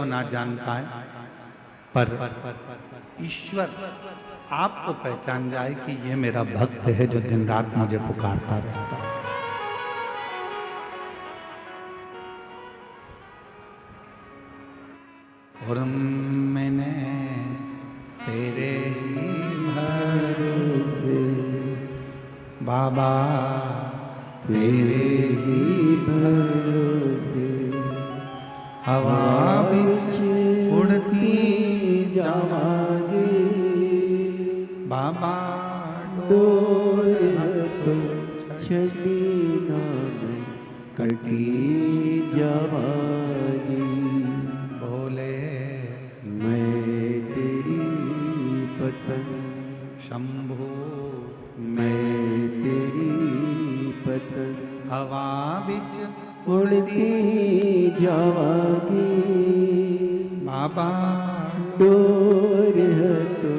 ना जान पाए, पर ईश्वर आपको पहचान जाए कि ये मेरा भक्त है जो दिन रात मुझे पुकारता रहता है। और मैंने तेरे ही भरोसे बाबा, तेरे ही भरोसे हवा बिच उड़ती जावांगी बाबा, डोर तो छड़ी ना मैं कटी जावांगी। बोले मैं तेरी पतंग शंभो, मैं तेरी पतंग हवा बिच उड़ती जावांगी बाबा, डोर है तो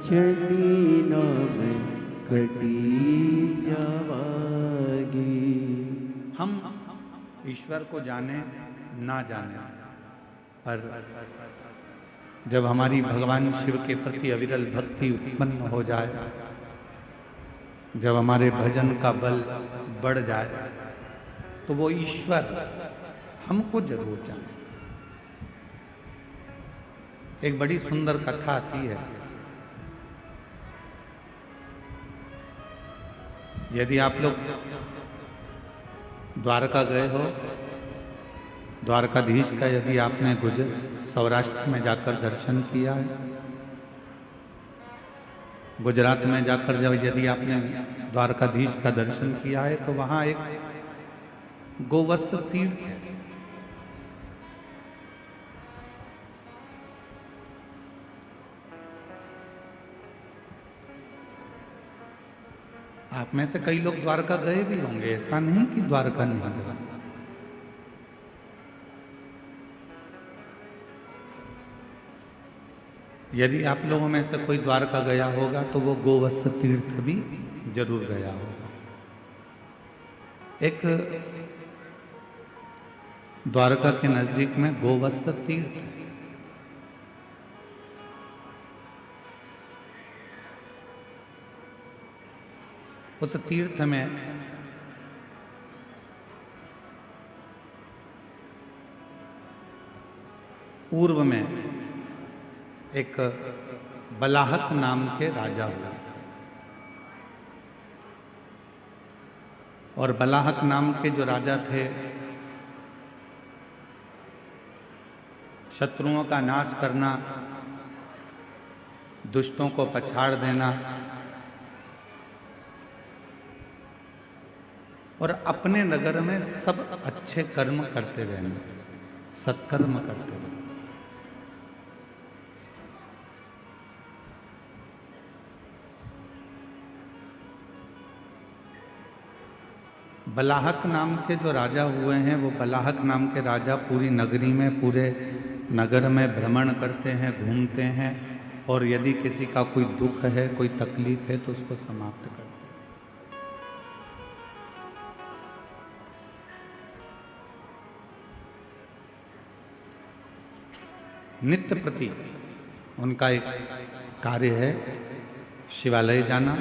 छड़ी ना मैं कटी जावांगी। हम ईश्वर को जाने ना जाने, पर जब हमारी भगवान शिव के प्रति अविरल भक्ति उत्पन्न हो जाए, जब हमारे भजन का बल बढ़ जाए, तो वो ईश्वर हमको जरूर जाने। एक बड़ी सुंदर कथा आती है। यदि आप लोग द्वारका गए हो, द्वारकाधीश का यदि आपने सौराष्ट्र में जाकर दर्शन किया है, गुजरात में जाकर जब यदि आपने द्वारकाधीश का दर्शन किया है, तो वहां एक गोवत्स तीर्थ है। आप में से कई लोग द्वारका गए भी होंगे, ऐसा नहीं कि द्वारका नहीं गए। यदि आप लोगों में से कोई द्वारका गया होगा तो वो गोवत्स तीर्थ भी जरूर गया होगा। एक द्वारका के नजदीक में गोवत्स तीर्थ है। उस तीर्थ में पूर्व में एक बलाहक नाम के राजा हुए, और बलाहक नाम के जो राजा थे, शत्रुओं का नाश करना, दुष्टों को पछाड़ देना और अपने नगर में सब अच्छे कर्म करते रहना, सत्कर्म करते रहना। बलाहक नाम के जो राजा हुए हैं, वो बलाहक नाम के राजा पूरी नगरी में, पूरे नगर में भ्रमण करते हैं, घूमते हैं, और यदि किसी का कोई दुख है, कोई तकलीफ है, तो उसको समाप्त करते हैं। नित्य प्रति उनका एक कार्य है शिवालय जाना,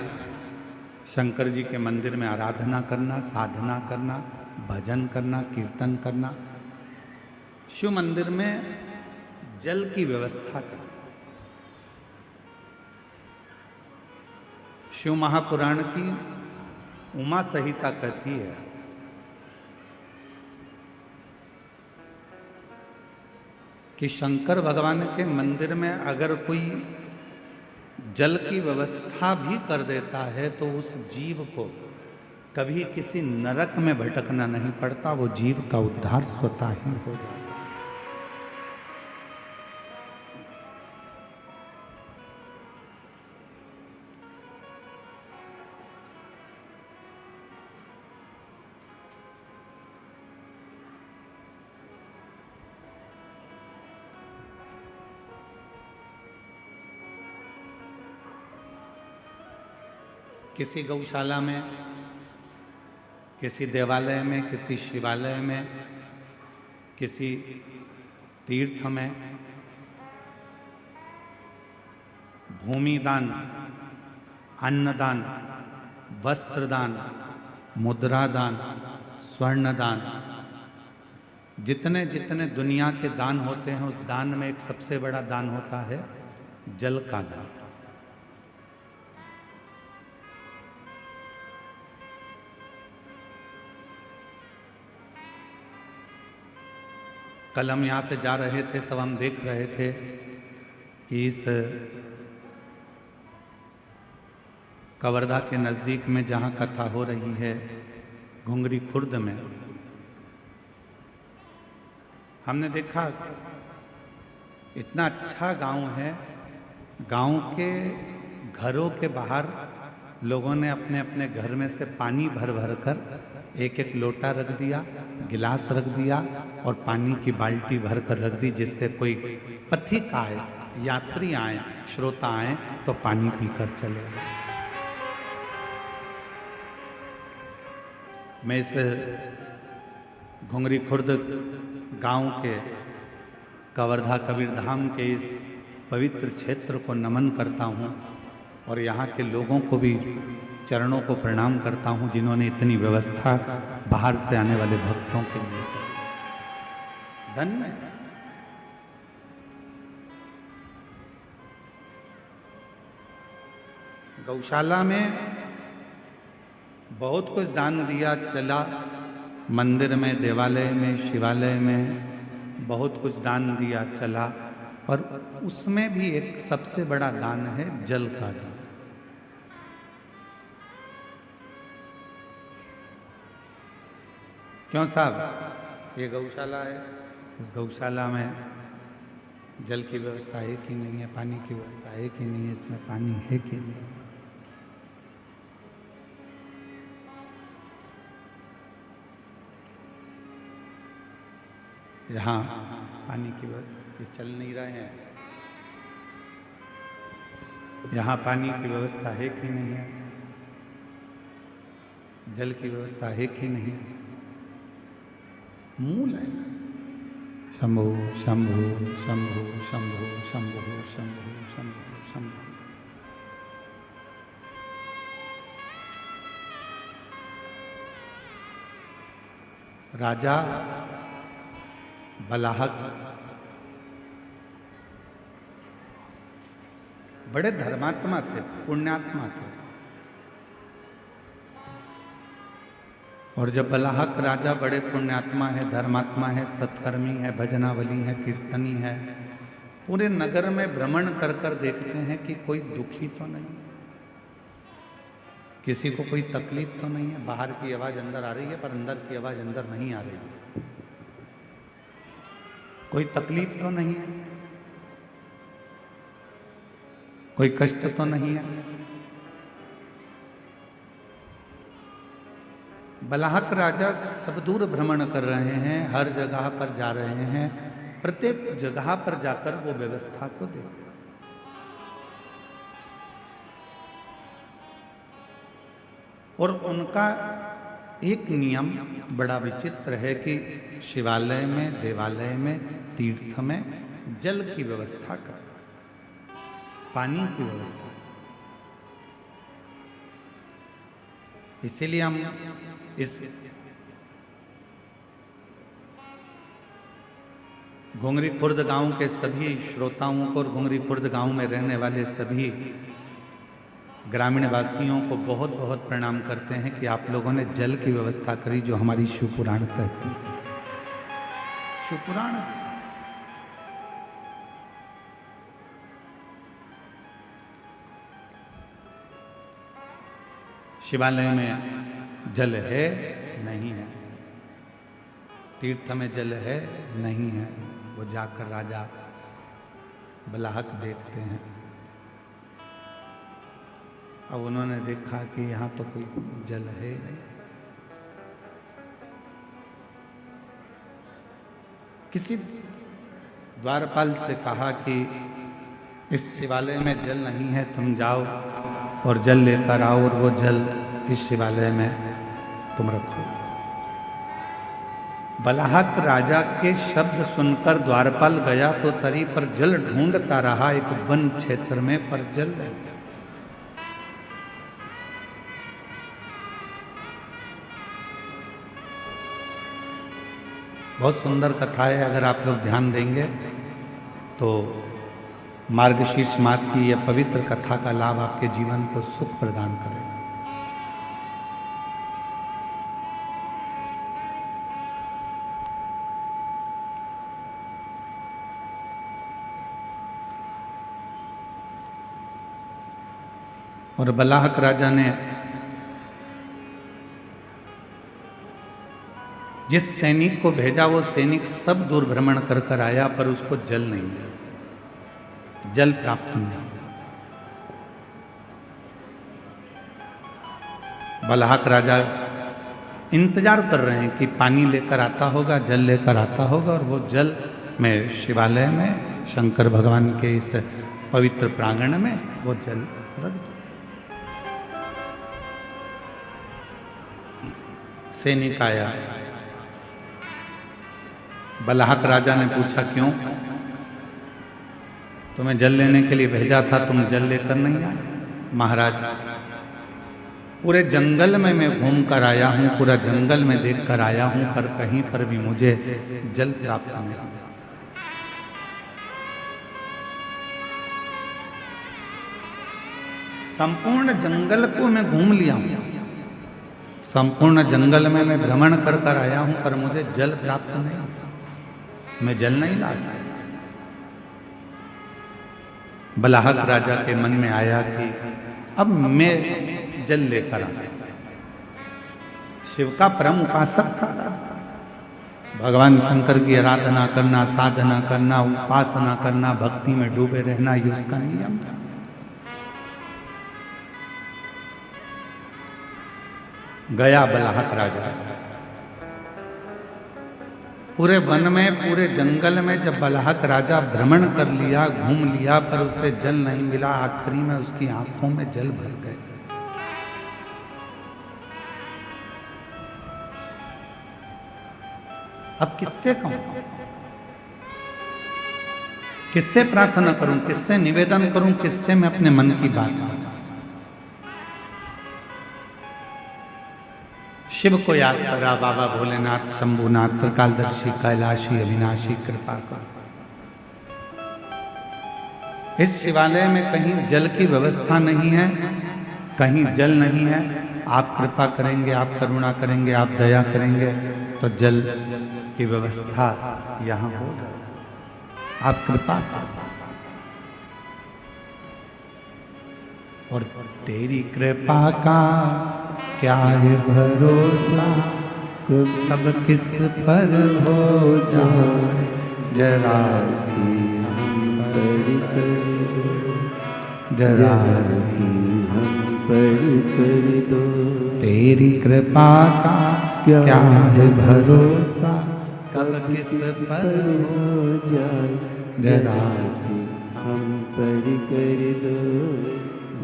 शंकर जी के मंदिर में आराधना करना, साधना करना, भजन करना, कीर्तन करना, शिव मंदिर में जल की व्यवस्था करना। शिव महापुराण की उमा संहिता कहती है कि शंकर भगवान के मंदिर में अगर कोई जल की व्यवस्था भी कर देता है तो उस जीव को कभी किसी नरक में भटकना नहीं पड़ता, वो जीव का उद्धार स्वतः ही हो जाता है। किसी गौशाला में, किसी देवालय में, किसी शिवालय में, किसी तीर्थ में भूमि दान, अन्नदान, वस्त्र दान, मुद्रा दान, स्वर्ण दान, जितने जितने दुनिया के दान होते हैं उस दान में एक सबसे बड़ा दान होता है जल का दान। कल हम यहाँ से जा रहे थे तब हम देख रहे थे कि इस कवर्धा के नज़दीक में जहाँ कथा हो रही है घुंगरी खुर्द में, हमने देखा इतना अच्छा गांव है। गांव के घरों के बाहर लोगों ने अपने अपने घर में से पानी भर भर कर एक एक लोटा रख दिया, गिलास रख दिया और पानी की बाल्टी भर कर रख दी, जिससे कोई पथिक आए, यात्री आए, श्रोता आए तो पानी पीकर चले जाए। मैं इस घुंगरी खुर्द गांव के कवर्धा कबीरधाम के इस पवित्र क्षेत्र को नमन करता हूं और यहाँ के लोगों को भी चरणों को प्रणाम करता हूं जिन्होंने इतनी व्यवस्था बाहर से आने वाले भक्तों के लिए धन्य। गौशाला में बहुत कुछ दान दिया चला, मंदिर में, देवालय में, शिवालय में बहुत कुछ दान दिया चला, और उसमें भी एक सबसे बड़ा दान है जल का दान। क्यों साहब, ये गौशाला है, इस गौशाला में जल की व्यवस्था है कि नहीं है, पानी की व्यवस्था है कि नहीं है, इसमें पानी है कि नहीं। यहाँ पानी की व्यवस्था, ये चल नहीं रहे हैं, यहाँ पानी की व्यवस्था है कि नहीं है, जल की व्यवस्था है कि नहीं है। मूल है शंभु शंभु शंभु शंभु शंभु शंभु शंभु शंभु। राजा बलाहक बड़े धर्मात्मा थे, पुण्यात्मा थे, और जब बलाहक राजा बड़े पुण्यात्मा है, धर्मात्मा है, सत्कर्मी है, भजनावली है, कीर्तनी है, पूरे नगर में भ्रमण कर कर देखते हैं कि कोई दुखी तो नहीं, किसी को कोई तकलीफ तो नहीं है। बाहर की आवाज अंदर आ रही है पर अंदर की आवाज अंदर नहीं आ रही है। कोई तकलीफ तो नहीं है, कोई कष्ट तो नहीं है। बलाहक राजा सब दूर भ्रमण कर रहे हैं, हर जगह पर जा रहे हैं, प्रत्येक जगह पर जाकर वो व्यवस्था को देखते। और उनका एक नियम बड़ा विचित्र है कि शिवालय में, देवालय में, तीर्थ में जल की व्यवस्था कर, पानी की व्यवस्था। इसीलिए हम इस घुंगरी खुर्द गांव के सभी श्रोताओं को और घुंगरी खुर्द गांव में रहने वाले सभी ग्रामीण वासियों को बहुत बहुत प्रणाम करते हैं कि आप लोगों ने जल की व्यवस्था करी, जो हमारी शिवपुराण कहती है। शिवपुराण शिवालय में जल है नहीं है, तीर्थ में जल है नहीं है, वो जाकर राजा बलाहक देखते हैं। अब उन्होंने देखा कि यहाँ तो कोई जल है नहीं। किसी द्वारपाल से कहा कि इस शिवालय में जल नहीं है, तुम जाओ और जल लेकर आओ और वो जल इस शिवालय में तुम रखो। बलाहक राजा के शब्द सुनकर द्वारपाल गया तो सरी पर जल ढूंढता रहा, एक वन क्षेत्र में पर जल नहीं। बहुत सुंदर कथा है, अगर आप लोग ध्यान देंगे तो मार्गशीर्ष मास की यह पवित्र कथा का लाभ आपके जीवन को सुख प्रदान करेगा। और बलाहक राजा ने जिस सैनिक को भेजा वो सैनिक सब दूर भ्रमण कर कर आया, पर उसको जल नहीं मिला, जल प्राप्त नहीं। बलाहक राजा इंतजार कर रहे हैं कि पानी लेकर आता होगा, जल लेकर आता होगा, और वो जल में शिवालय में शंकर भगवान के इस पवित्र प्रांगण में वो जल रख दो। सैनिक आया, बलाहक राजा ने पूछा क्यों? तुम्हें जल लेने के लिए भेजा था, तुम जल लेकर नहीं आए? महाराज, पूरे जंगल में मैं घूम कर आया हूं, पूरा जंगल में देख कर आया हूं, पर कहीं पर भी मुझे जल प्राप्त नहीं हुआ। संपूर्ण जंगल को मैं घूम लिया हूं, संपूर्ण जंगल में मैं भ्रमण कर कर आया हूं, पर मुझे जल प्राप्त नहीं, मैं जल नहीं ला सकता। बलाहक राजा के मन में आया कि अब मैं जल लेकर आ। शिव का परम उपासक था, भगवान शंकर की आराधना करना, साधना करना, उपासना करना, भक्ति में डूबे रहना, ये उसका नियम था। गया बलाहक राजा, पूरे वन में, पूरे जंगल में जब बलाहक राजा भ्रमण कर लिया, घूम लिया, पर उसे जल नहीं मिला। आखिरी में उसकी आंखों में जल भर गए। अब किससे कहूं, किससे प्रार्थना करूं, किससे निवेदन करूं, किससे मैं अपने मन की बात कहूं? शिव को याद करा, बाबा भोलेनाथ, शंभुनाथ, त्रिकालदर्शी, कैलाशी, अविनाशी, कृपा कर। इस शिवालय में कहीं जल की व्यवस्था नहीं है, कहीं जल नहीं है। आप कृपा करेंगे, आप करुणा करेंगे, आप दया करेंगे तो जल की व्यवस्था यहाँ होगा। आप कृपा कर, और तेरी कृपा का क्या है भरोसा, कब किस पर हो जाए जरा सी हम पर कर, जरा सी हम पर कर दो। तेरी कृपा का क्या है भरोसा, कब किस पर हो जाए जरा सी हम पर कर दो,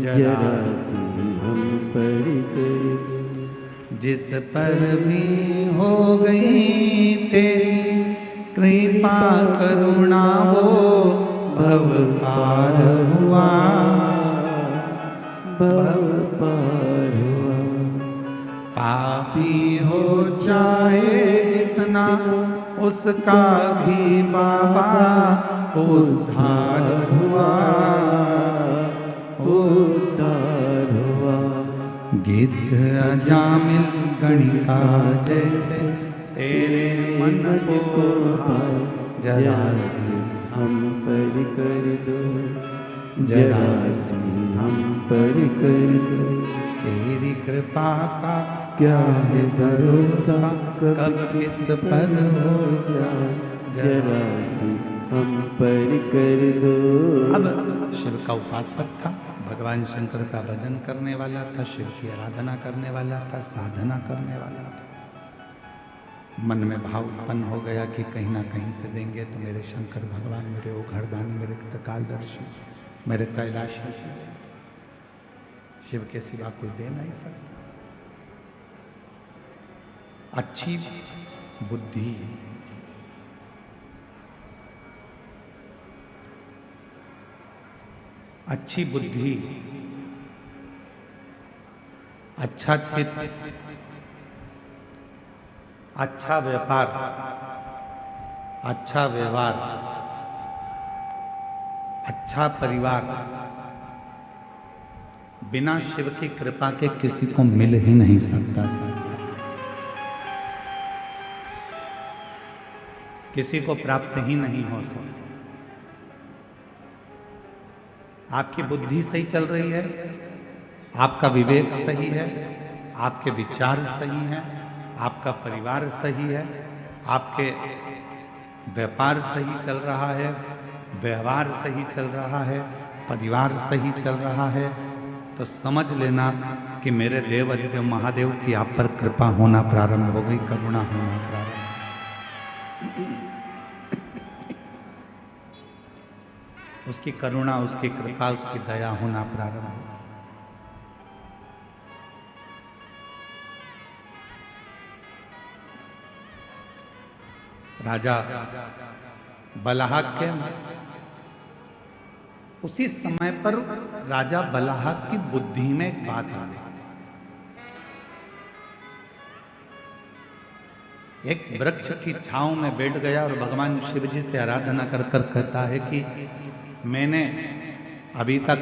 जरा सी हम पर कर दो। जिस पर भी हो गई तेरी कृपा करुणा, वो भव पार हुआ, भव पार हुआ। पापी हो चाहे जितना, उसका भी बाबा उद्धार हुआ, उद्धार हुआ। गिद्ध अजामिल गणिका जैसे तेरे मन को जरा सी हम पर कर दो, जरा सी हम पर कर दो। तेरी कृपा का क्या है भरोसा, कब किस पर हो जाए जरा सी हम पर कर दो। अब शिव का उपासक था, भगवान शंकर का भजन करने वाला था, शिव की आराधना करने वाला था, साधना करने वाला था। मन में भाव उत्पन्न हो गया कि कहीं ना कहीं से देंगे तो मेरे शंकर भगवान, मेरे ओघड़दानी, मेरे त्रिकालदर्शी, मेरे कैलाशी, शिव के सिवा कोई दे नहीं सकता। अच्छी बुद्धि। अच्छी बुद्धि, अच्छा चित्त, अच्छा व्यापार, अच्छा व्यवहार, अच्छा परिवार बिना शिव की कृपा के किसी को मिल ही नहीं सकता। किसी को प्राप्त ही नहीं हो सकता। आपकी बुद्धि सही चल रही है, आपका विवेक सही है, आपके विचार सही हैं, आपका परिवार सही है, आपके व्यापार सही चल रहा है, व्यवहार सही चल रहा है, परिवार सही चल रहा है, तो समझ लेना कि मेरे देव अधिदेव महादेव की आप पर कृपा होना प्रारंभ हो गई, करुणा होना प्रारंभ। उसकी करुणा, उसकी कृपा, उसकी दया होना प्रारंभ हो। राजा बलाहक के उसी समय पर राजा बलाहक की बुद्धि में एक बात आ गई। एक वृक्ष की छांव में बैठ गया और भगवान शिव जी से आराधना कर कर कहता है कि मैंने अभी तक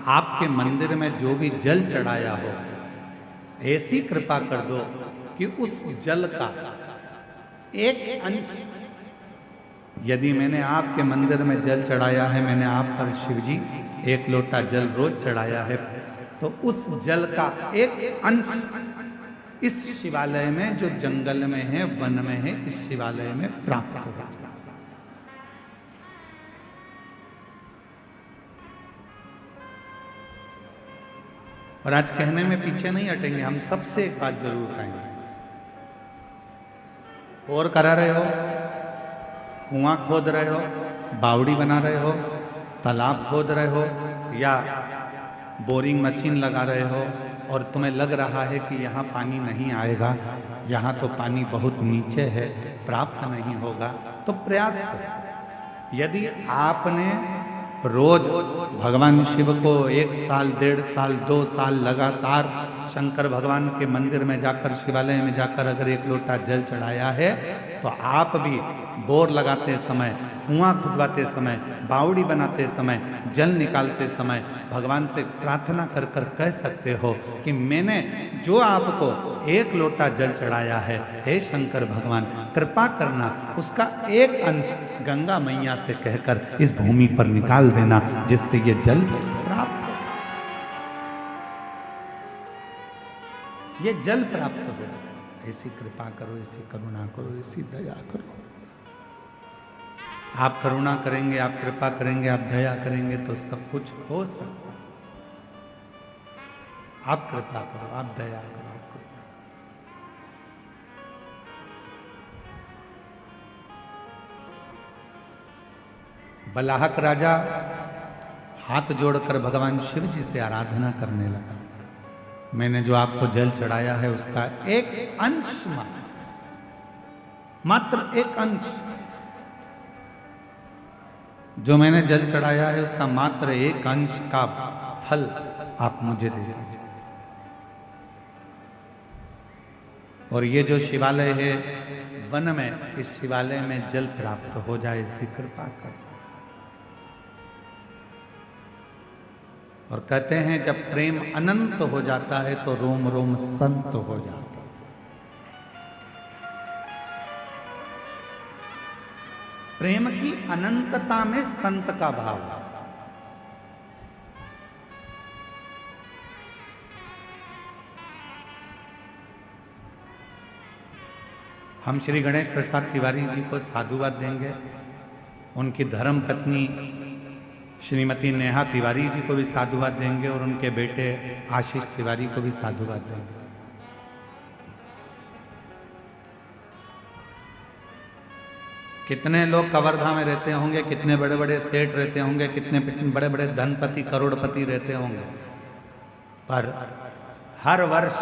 आपके मंदिर में जो भी जल चढ़ाया हो, ऐसी कृपा कर दो कि उस जल का एक अंश, यदि मैंने आपके मंदिर में जल चढ़ाया है, मैंने आप पर शिव जी एक लोटा जल रोज चढ़ाया है, तो उस जल का एक अंश इस शिवालय में, जो जंगल में है, वन में है, इस शिवालय में प्राप्त होगा। और आज कहने में पीछे नहीं हटेंगे, हम सबसे एक बात जरूर कहेंगे। और करा रहे हो, कुआं खोद रहे हो, बावड़ी बना रहे हो, तालाब खोद रहे हो, या बोरिंग मशीन लगा रहे हो और तुम्हें लग रहा है कि यहाँ पानी नहीं आएगा, यहाँ तो पानी बहुत नीचे है, प्राप्त नहीं होगा, तो प्रयास करो। यदि आपने रोज भगवान शिव को 1 साल, 1.5 साल, 2 साल लगातार शंकर भगवान के मंदिर में जाकर, शिवालय में जाकर अगर 1 लोटा जल चढ़ाया है, तो आप भी बोर लगाते समय, कुआं खुदवाते समय, बावड़ी बनाते समय, जल निकालते समय भगवान से प्रार्थना कर कर कह सकते हो कि मैंने जो आपको 1 लोटा जल चढ़ाया है, हे शंकर भगवान कृपा करना, उसका एक अंश गंगा मैया से कहकर इस भूमि पर निकाल देना, जिससे ये जल प्राप्त हो, ये जल प्राप्त हो। ऐसी कृपा करो, ऐसी करुणा करो, ऐसी दया करो। आप करुणा करेंगे, आप कृपा करेंगे, आप दया करेंगे तो सब कुछ हो सकता है। आप कृपा करो, आप दया करो, आप कृपा। बलाहक राजा हाथ जोड़कर भगवान शिव जी से आराधना करने लगा। मैंने जो आपको जल चढ़ाया है उसका एक अंश, मात्र एक अंश, जो मैंने जल चढ़ाया है उसका मात्र एक अंश का फल आप मुझे दे दीजिए। और ये जो शिवालय है वन में, इस शिवालय में जल प्राप्त हो जाए, ऐसी कृपा कर। और कहते हैं जब प्रेम अनंत हो जाता है तो रोम रोम संत हो जाता है। प्रेम की अनंतता में संत का भाव है। हम श्री गणेश प्रसाद तिवारी जी को साधुवाद देंगे, उनकी धर्म पत्नी श्रीमती नेहा तिवारी जी को भी साधुवाद देंगे और उनके बेटे आशीष तिवारी को भी साधुवाद देंगे। कितने लोग कवर्धा में रहते होंगे, कितने बड़े बड़े सेठ रहते होंगे, कितने बड़े बड़े धनपति करोड़पति रहते होंगे, पर हर वर्ष,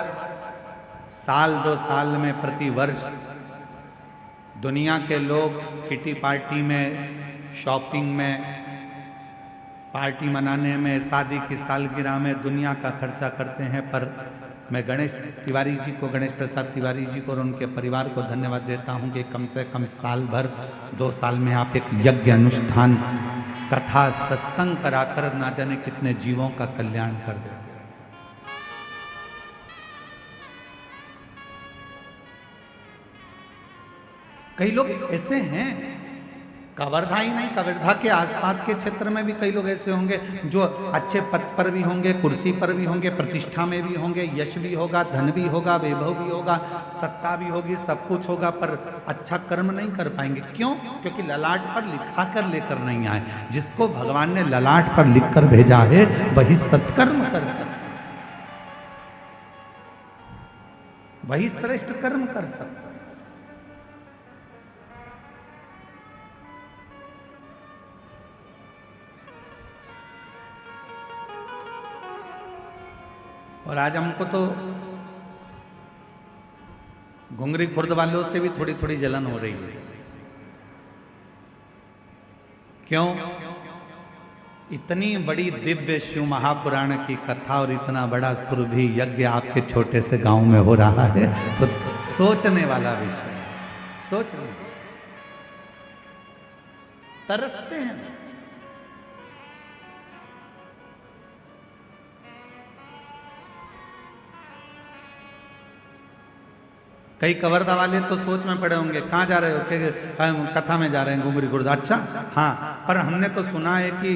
साल 2 साल में प्रति वर्ष दुनिया के लोग किटी पार्टी में, शॉपिंग में, पार्टी मनाने में, शादी की सालगिरह में दुनिया का खर्चा करते हैं, पर मैं गणेश तिवारी जी को, गणेश प्रसाद तिवारी जी को और उनके परिवार को धन्यवाद देता हूं कि कम से कम साल भर, 2 साल में आप एक यज्ञ अनुष्ठान, कथा, सत्संग कराकर ना जाने कितने जीवों का कल्याण कर देते हैं। कई लोग ऐसे हैं, कवर्धा ही नहीं, कवर्धा के आसपास के क्षेत्र में भी कई लोग ऐसे होंगे जो अच्छे पद पर भी होंगे, कुर्सी पर भी होंगे, प्रतिष्ठा में भी होंगे, यश भी होगा, धन भी होगा, वैभव भी होगा, सत्ता भी होगी, सब कुछ होगा, पर अच्छा कर्म नहीं कर पाएंगे। क्यों? क्योंकि ललाट पर लिखा कर लेकर नहीं आए। जिसको भगवान ने ललाट पर लिख कर भेजा है वही सत्कर्म कर सकता, वही श्रेष्ठ कर्म कर सकता। और आज हमको तो घुंगरी खुर्द वालों से भी थोड़ी थोड़ी जलन हो रही है। क्यों? इतनी बड़ी दिव्य शिव महापुराण की कथा और इतना बड़ा सुरभि यज्ञ आपके छोटे से गांव में हो रहा है, तो सोचने वाला विषय, सोचने तरसते हैं। कई कवर्धा वाले तो सोच में पड़े होंगे, कहाँ जा रहे हो? कि कथा में जा रहे हैं घुंगरी खुर्द। अच्छा, हाँ, पर हमने तो सुना है कि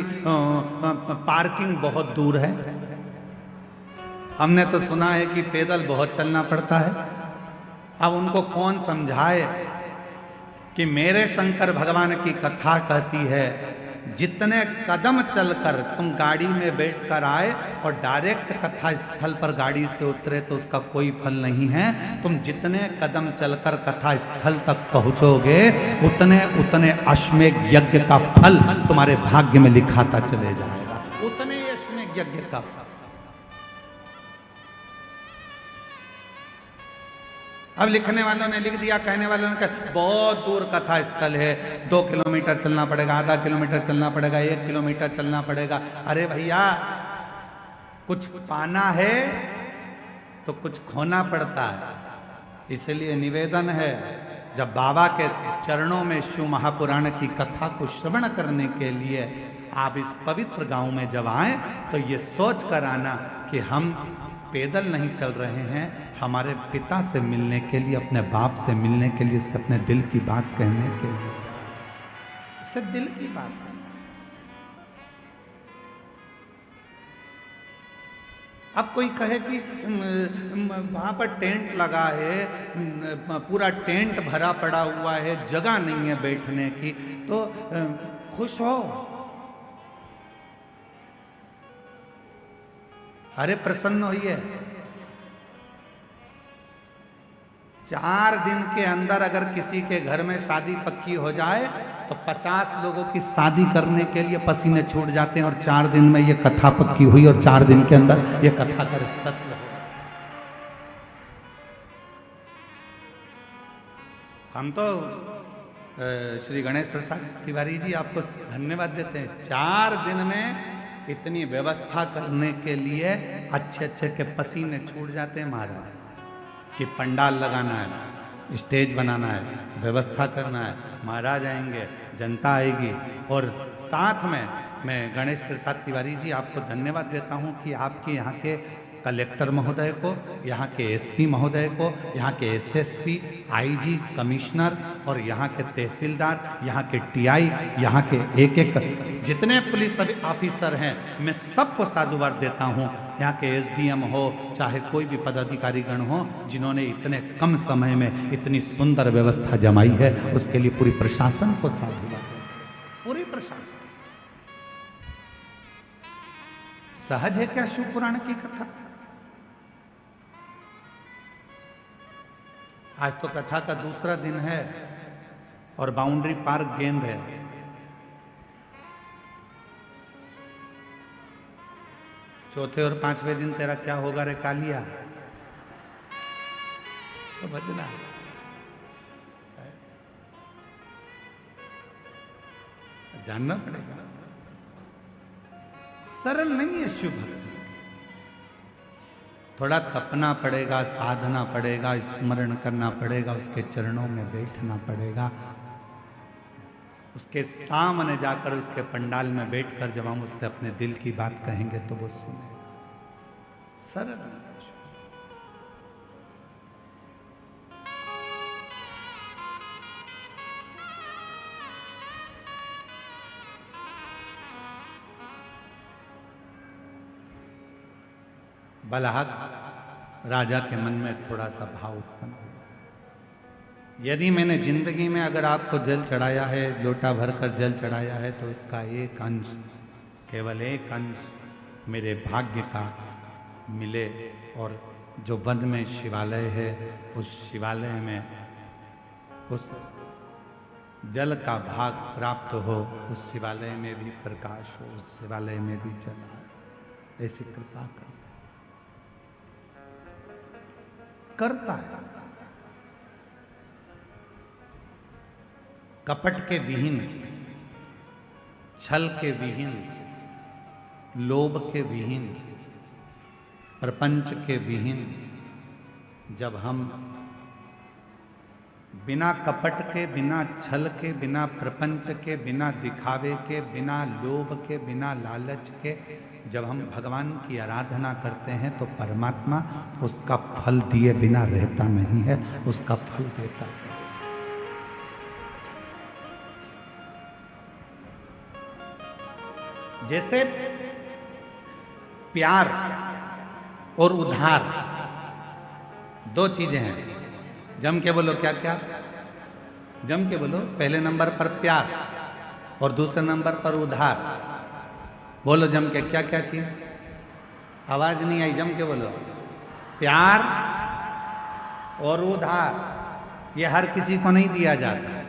पार्किंग बहुत दूर है, हमने तो सुना है कि पैदल बहुत चलना पड़ता है। अब उनको कौन समझाए कि मेरे शंकर भगवान की कथा कहती है जितने कदम चलकर तुम गाड़ी में बैठकर आए और डायरेक्ट कथा स्थल पर गाड़ी से उतरे तो उसका कोई फल नहीं है। तुम जितने कदम चलकर कथा स्थल तक पहुंचोगे उतने उतने अश्वमेध यज्ञ का फल तुम्हारे भाग्य में लिखाता चले जाएगा, उतने अश्वमेध यज्ञ का फल। अब लिखने वालों ने लिख दिया, कहने वालों ने कहा बहुत दूर कथा स्थल है, 2 किलोमीटर चलना पड़ेगा, आधा किलोमीटर चलना पड़ेगा, 1 किलोमीटर चलना पड़ेगा। अरे भैया, कुछ पाना है तो कुछ खोना पड़ता है। इसलिए निवेदन है, जब बाबा के चरणों में शिव महापुराण की कथा को श्रवण करने के लिए आप इस पवित्र गांव में जब आए तो ये सोच कर आना कि हम पैदल नहीं चल रहे हैं, हमारे पिता से मिलने के लिए, अपने बाप से मिलने के लिए, इससे अपने दिल की बात कहने के लिए, इससे दिल की बात। अब कोई कहे कि वहां पर टेंट लगा है, पूरा टेंट भरा पड़ा हुआ है, जगह नहीं है बैठने की, तो खुश हो। अरे प्रसन्न होइए। 4 दिन के अंदर अगर किसी के घर में शादी पक्की हो जाए तो 50 लोगों की शादी करने के लिए पसीने छूट जाते हैं, और 4 दिन में ये कथा पक्की हुई और 4 दिन के अंदर ये कथा का रिश्ता हो। हम तो श्री गणेश प्रसाद तिवारी जी आपको धन्यवाद देते हैं। 4 दिन में इतनी व्यवस्था करने के लिए अच्छे अच्छे के पसीने छूट जाते हैं महाराज, कि पंडाल लगाना है, स्टेज बनाना है, व्यवस्था करना है, महाराज आएंगे, जनता आएगी। और साथ में मैं गणेश प्रसाद तिवारी जी आपको धन्यवाद देता हूं कि आपके यहाँ के कलेक्टर महोदय को, यहाँ के एसपी महोदय को, यहाँ के एसएसपी, आईजी, कमिश्नर और यहाँ के तहसीलदार, यहाँ के टीआई, यहाँ के एक एक जितने पुलिस ऑफिसर हैं, मैं सबको साधुवाद देता हूँ। यहाँ के एसडीएम हो, चाहे कोई भी पदाधिकारी गण हो, जिन्होंने इतने कम समय में इतनी सुंदर व्यवस्था जमाई है, उसके लिए पूरी प्रशासन को साधुवाद, पूरी प्रशासन। सहज है क्या शिव पुराण की कथा? आज तो कथा का दूसरा दिन है और बाउंड्री पार्क गेंद है। चौथे और 5वें दिन तेरा क्या होगा रे कालिया, समझना। जानना पड़ेगा। सरल नहीं है शिव भक्ति। थोड़ा तपना पड़ेगा, साधना पड़ेगा, स्मरण करना पड़ेगा, उसके चरणों में बैठना पड़ेगा, उसके सामने जाकर उसके पंडाल में बैठकर जब हम उससे अपने दिल की बात कहेंगे तो वो सुनेगा। सरल नहीं। बलहक राजा के मन में थोड़ा सा भाव उत्पन्न हुआ। यदि मैंने जिंदगी में अगर आपको जल चढ़ाया है, लोटा भरकर जल चढ़ाया है, तो उसका एक अंश, केवल एक अंश मेरे भाग्य का मिले, और जो वन में शिवालय है उस शिवालय में उस जल का भाग प्राप्त हो, उस शिवालय में भी प्रकाश हो, उस शिवालय में भी जल आए। ऐसी कृपा करता है। कपट के विहीन, छल के विहीन, लोभ के विहीन, प्रपंच के विहीन, जब हम बिना कपट के, बिना छल के, बिना प्रपंच के, बिना दिखावे के, बिना लोभ के, बिना लालच के जब हम भगवान की आराधना करते हैं तो परमात्मा उसका फल दिए बिना रहता नहीं है, उसका फल देता है। जैसे प्यार और उधार दो चीजें हैं। जम के बोलो, क्या क्या? जम के बोलो। पहले नंबर पर प्यार और दूसरे नंबर पर उधार। बोलो जम के, क्या क्या चीज? आवाज नहीं आई, जम के बोलो। प्यार और उधार, ये हर किसी को नहीं दिया जाता।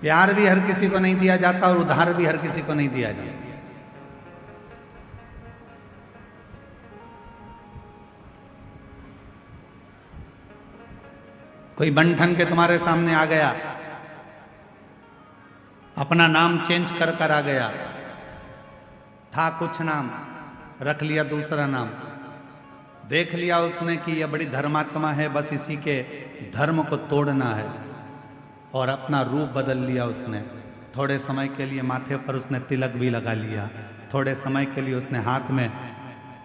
प्यार भी हर किसी को नहीं दिया जाता और उधार भी हर किसी को नहीं दिया जाता। कोई बंठन के तुम्हारे सामने आ गया, अपना नाम चेंज कर कर आ गया, था कुछ नाम, रख लिया दूसरा नाम, देख लिया उसने कि यह बड़ी धर्मात्मा है, बस इसी के धर्म को तोड़ना है, और अपना रूप बदल लिया उसने। थोड़े समय के लिए माथे पर उसने तिलक भी लगा लिया, थोड़े समय के लिए उसने हाथ में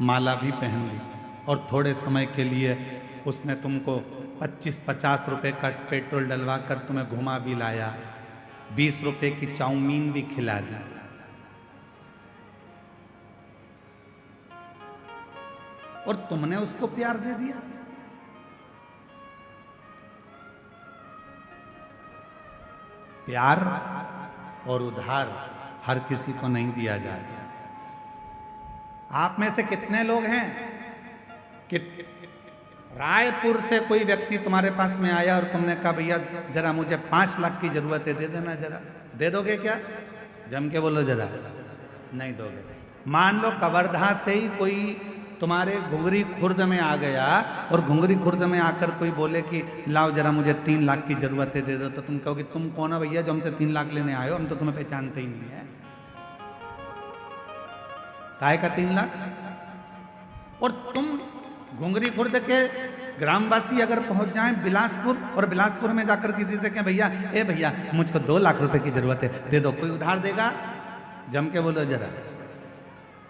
माला भी पहन ली, और थोड़े समय के लिए उसने तुमको 25-50 रुपए का पेट्रोल डलवा कर तुम्हें घुमा भी लाया, 20 रुपए की चाउमीन भी खिला दी। और तुमने उसको प्यार दे दिया। प्यार और उधार हर किसी को नहीं दिया जाता। आप में से कितने लोग हैं कि रायपुर से कोई व्यक्ति तुम्हारे पास में आया और तुमने कहा भैया जरा मुझे 5 लाख की जरूरत है, दे देना जरा। दे दोगे क्या? जम के बोलो जरा। नहीं दोगे। मान लो कवर्धा से ही कोई तुम्हारे घुंगरी खुर्द में आ गया और घुंगरी खुर्द में आकर कोई बोले कि लाओ जरा मुझे 3 लाख की जरूरत है, दे दो, तो तुम कहोगे तुम कौन हो भैया जो हमसे 3 लाख लेने आए हो, हम तो तुम्हें पहचानते ही नहीं है। काहे का 3 लाख? और तुम घुंगरी खुर्द के ग्रामवासी अगर पहुंच जाएं बिलासपुर, और बिलासपुर में जाकर किसी से कहें भैया ए भैया मुझको 2 लाख रुपए की जरूरत है, दे दो, कोई उधार देगा? जम के बोलो जरा।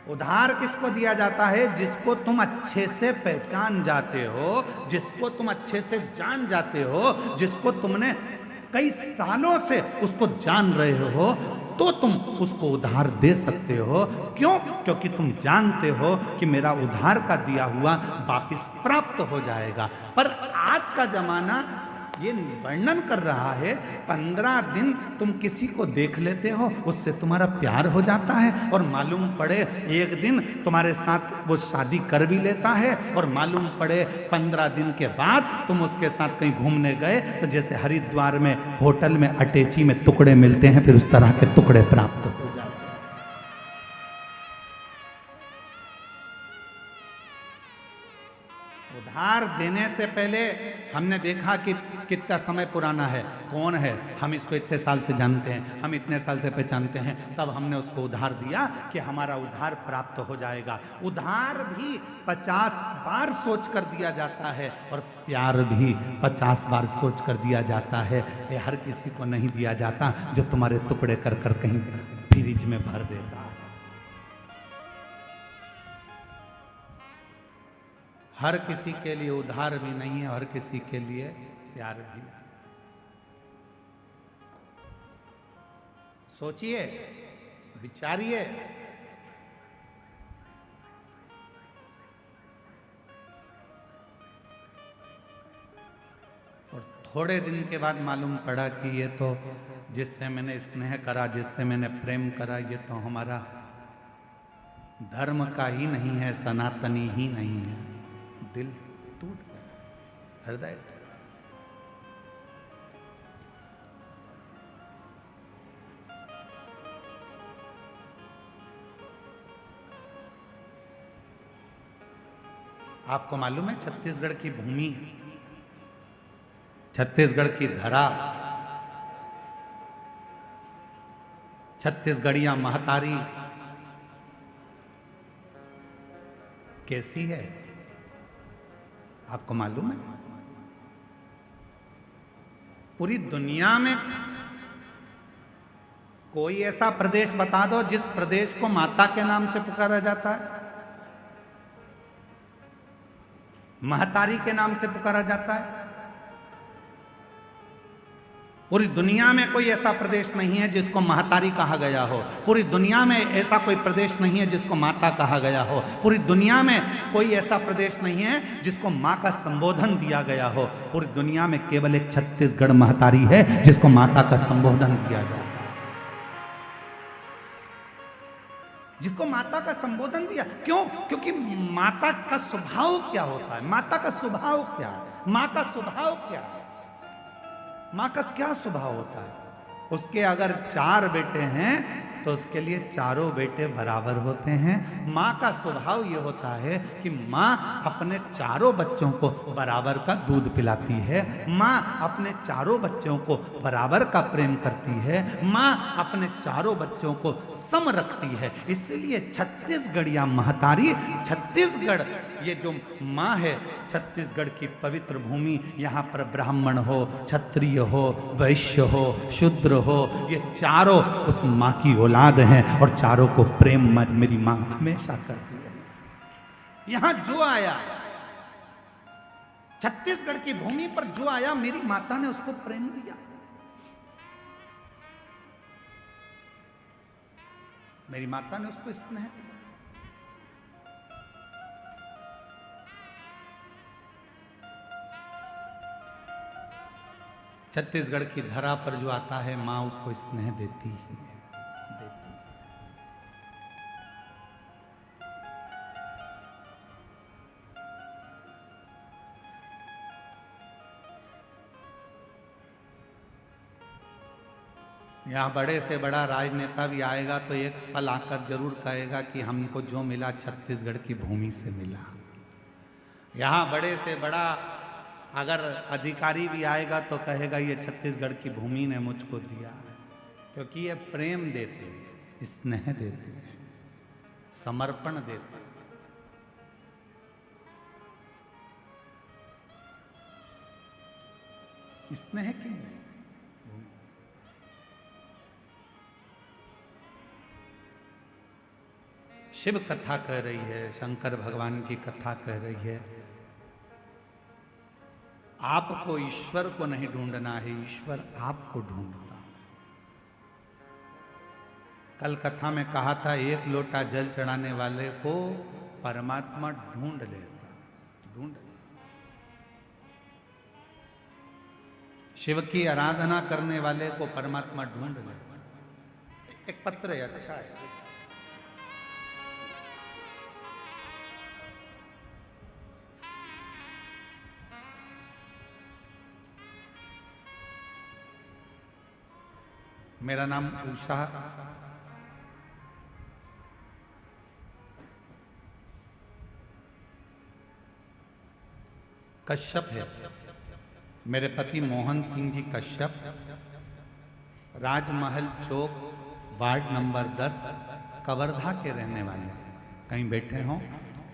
उधार किसको दिया जाता है? जिसको तुम अच्छे से पहचान जाते हो, जिसको तुम अच्छे से जान जाते हो, जिसको तुमने कई सालों से उसको जान रहे हो, तो तुम उसको उधार दे सकते हो। क्यों? क्योंकि तुम जानते हो कि मेरा उधार का दिया हुआ वापिस प्राप्त हो जाएगा। पर आज का जमाना ये वर्णन कर रहा है, 15 दिन तुम किसी को देख लेते हो, उससे तुम्हारा प्यार हो जाता है, और मालूम पड़े एक दिन तुम्हारे साथ वो शादी कर भी लेता है, और मालूम पड़े 15 दिन के बाद तुम उसके साथ कहीं घूमने गए तो जैसे हरिद्वार में होटल में अटैची में टुकड़े मिलते हैं, फिर उस तरह के टुकड़े प्राप्त हो जाते हैं। उधार उधार देने से पहले हमने देखा कि कितना समय पुराना है, कौन है, हम इसको इतने साल से जानते हैं, हम इतने साल से पहचानते हैं, तब हमने उसको उधार दिया कि हमारा उधार प्राप्त हो जाएगा। उधार भी 50 बार सोच कर दिया जाता है और प्यार भी 50 बार सोच कर दिया जाता है। ये हर किसी को नहीं दिया जाता जो तुम्हारे टुकड़े कर कर कहीं फ्रिज में भर देता है। हर किसी के लिए उधार भी नहीं है, हर किसी के लिए प्यार भी नहीं। सोचिए, विचारिए। और थोड़े दिन के बाद मालूम पड़ा कि ये तो जिससे मैंने स्नेह करा, जिससे मैंने प्रेम करा, ये तो हमारा धर्म का ही नहीं है, सनातनी ही नहीं है। दिल टूट गया, हृदय। आपको मालूम है छत्तीसगढ़ की भूमि, छत्तीसगढ़ की धरा, छत्तीसगढ़िया महतारी कैसी है? आपको मालूम है? पूरी दुनिया में कोई ऐसा प्रदेश बता दो जिस प्रदेश को माता के नाम से पुकारा जाता है, महतारी के नाम से पुकारा जाता है। पूरी दुनिया में कोई ऐसा प्रदेश नहीं है जिसको महतारी कहा गया हो। पूरी दुनिया में ऐसा कोई प्रदेश नहीं है जिसको माता कहा गया हो। पूरी दुनिया में कोई ऐसा प्रदेश नहीं है जिसको माँ का संबोधन दिया गया हो। पूरी दुनिया में केवल एक छत्तीसगढ़ महतारी है जिसको माता का संबोधन दिया गया, जिसको माता का संबोधन दिया। क्यों? क्योंकि माता का स्वभाव क्या होता है? माता का स्वभाव क्या है? माँ का स्वभाव क्या है? माँ का क्या स्वभाव होता है? उसके अगर 4 बेटे हैं तो उसके लिए चारों बेटे बराबर होते हैं। माँ का स्वभाव ये होता है कि माँ अपने चारों बच्चों को बराबर का दूध पिलाती है। माँ अपने चारों बच्चों को बराबर का प्रेम करती है। माँ अपने चारों बच्चों को सम रखती है। इसलिए छत्तीसगढ़िया महतारी, छत्तीसगढ़ ये जो माँ है, छत्तीसगढ़ की पवित्र भूमि, यहाँ पर ब्राह्मण हो, क्षत्रिय हो, वैश्य हो, शूद्र हो, ये चारों उस माँ की औलाद हैं और चारों को प्रेम मेरी माँ हमेशा करती है। यहाँ जो आया, छत्तीसगढ़ की भूमि पर जो आया, मेरी माता ने उसको प्रेम दिया, मेरी माता ने उसको स्नेह दिया। छत्तीसगढ़ की धरा पर जो आता है, माँ उसको स्नेह देती ही है, देती है। यहाँ बड़े से बड़ा राजनेता भी आएगा तो एक पल आकर जरूर कहेगा कि हमको जो मिला छत्तीसगढ़ की भूमि से मिला। यहाँ बड़े से बड़ा अगर अधिकारी भी आएगा तो कहेगा ये छत्तीसगढ़ की भूमि ने मुझको दिया है, क्योंकि ये प्रेम देते हैं, स्नेह देते हैं, समर्पण देते हैं। स्नेह क्यों? शिव कथा कह रही है, शंकर भगवान की कथा कह रही है, आपको ईश्वर को नहीं ढूंढना है, ईश्वर आपको ढूंढता है। कल कथा में कहा था, एक लोटा जल चढ़ाने वाले को परमात्मा ढूंढ लेता, ढूंढ। शिव की आराधना करने वाले को परमात्मा ढूंढ लेता। एक पत्र है, अच्छा है। मेरा नाम उषा, कश्यप है। मेरे पति मोहन सिंह जी कश्यप राजमहल चौक वार्ड नंबर 10 कवर्धा के रहने वाले हैं। कहीं बैठे हों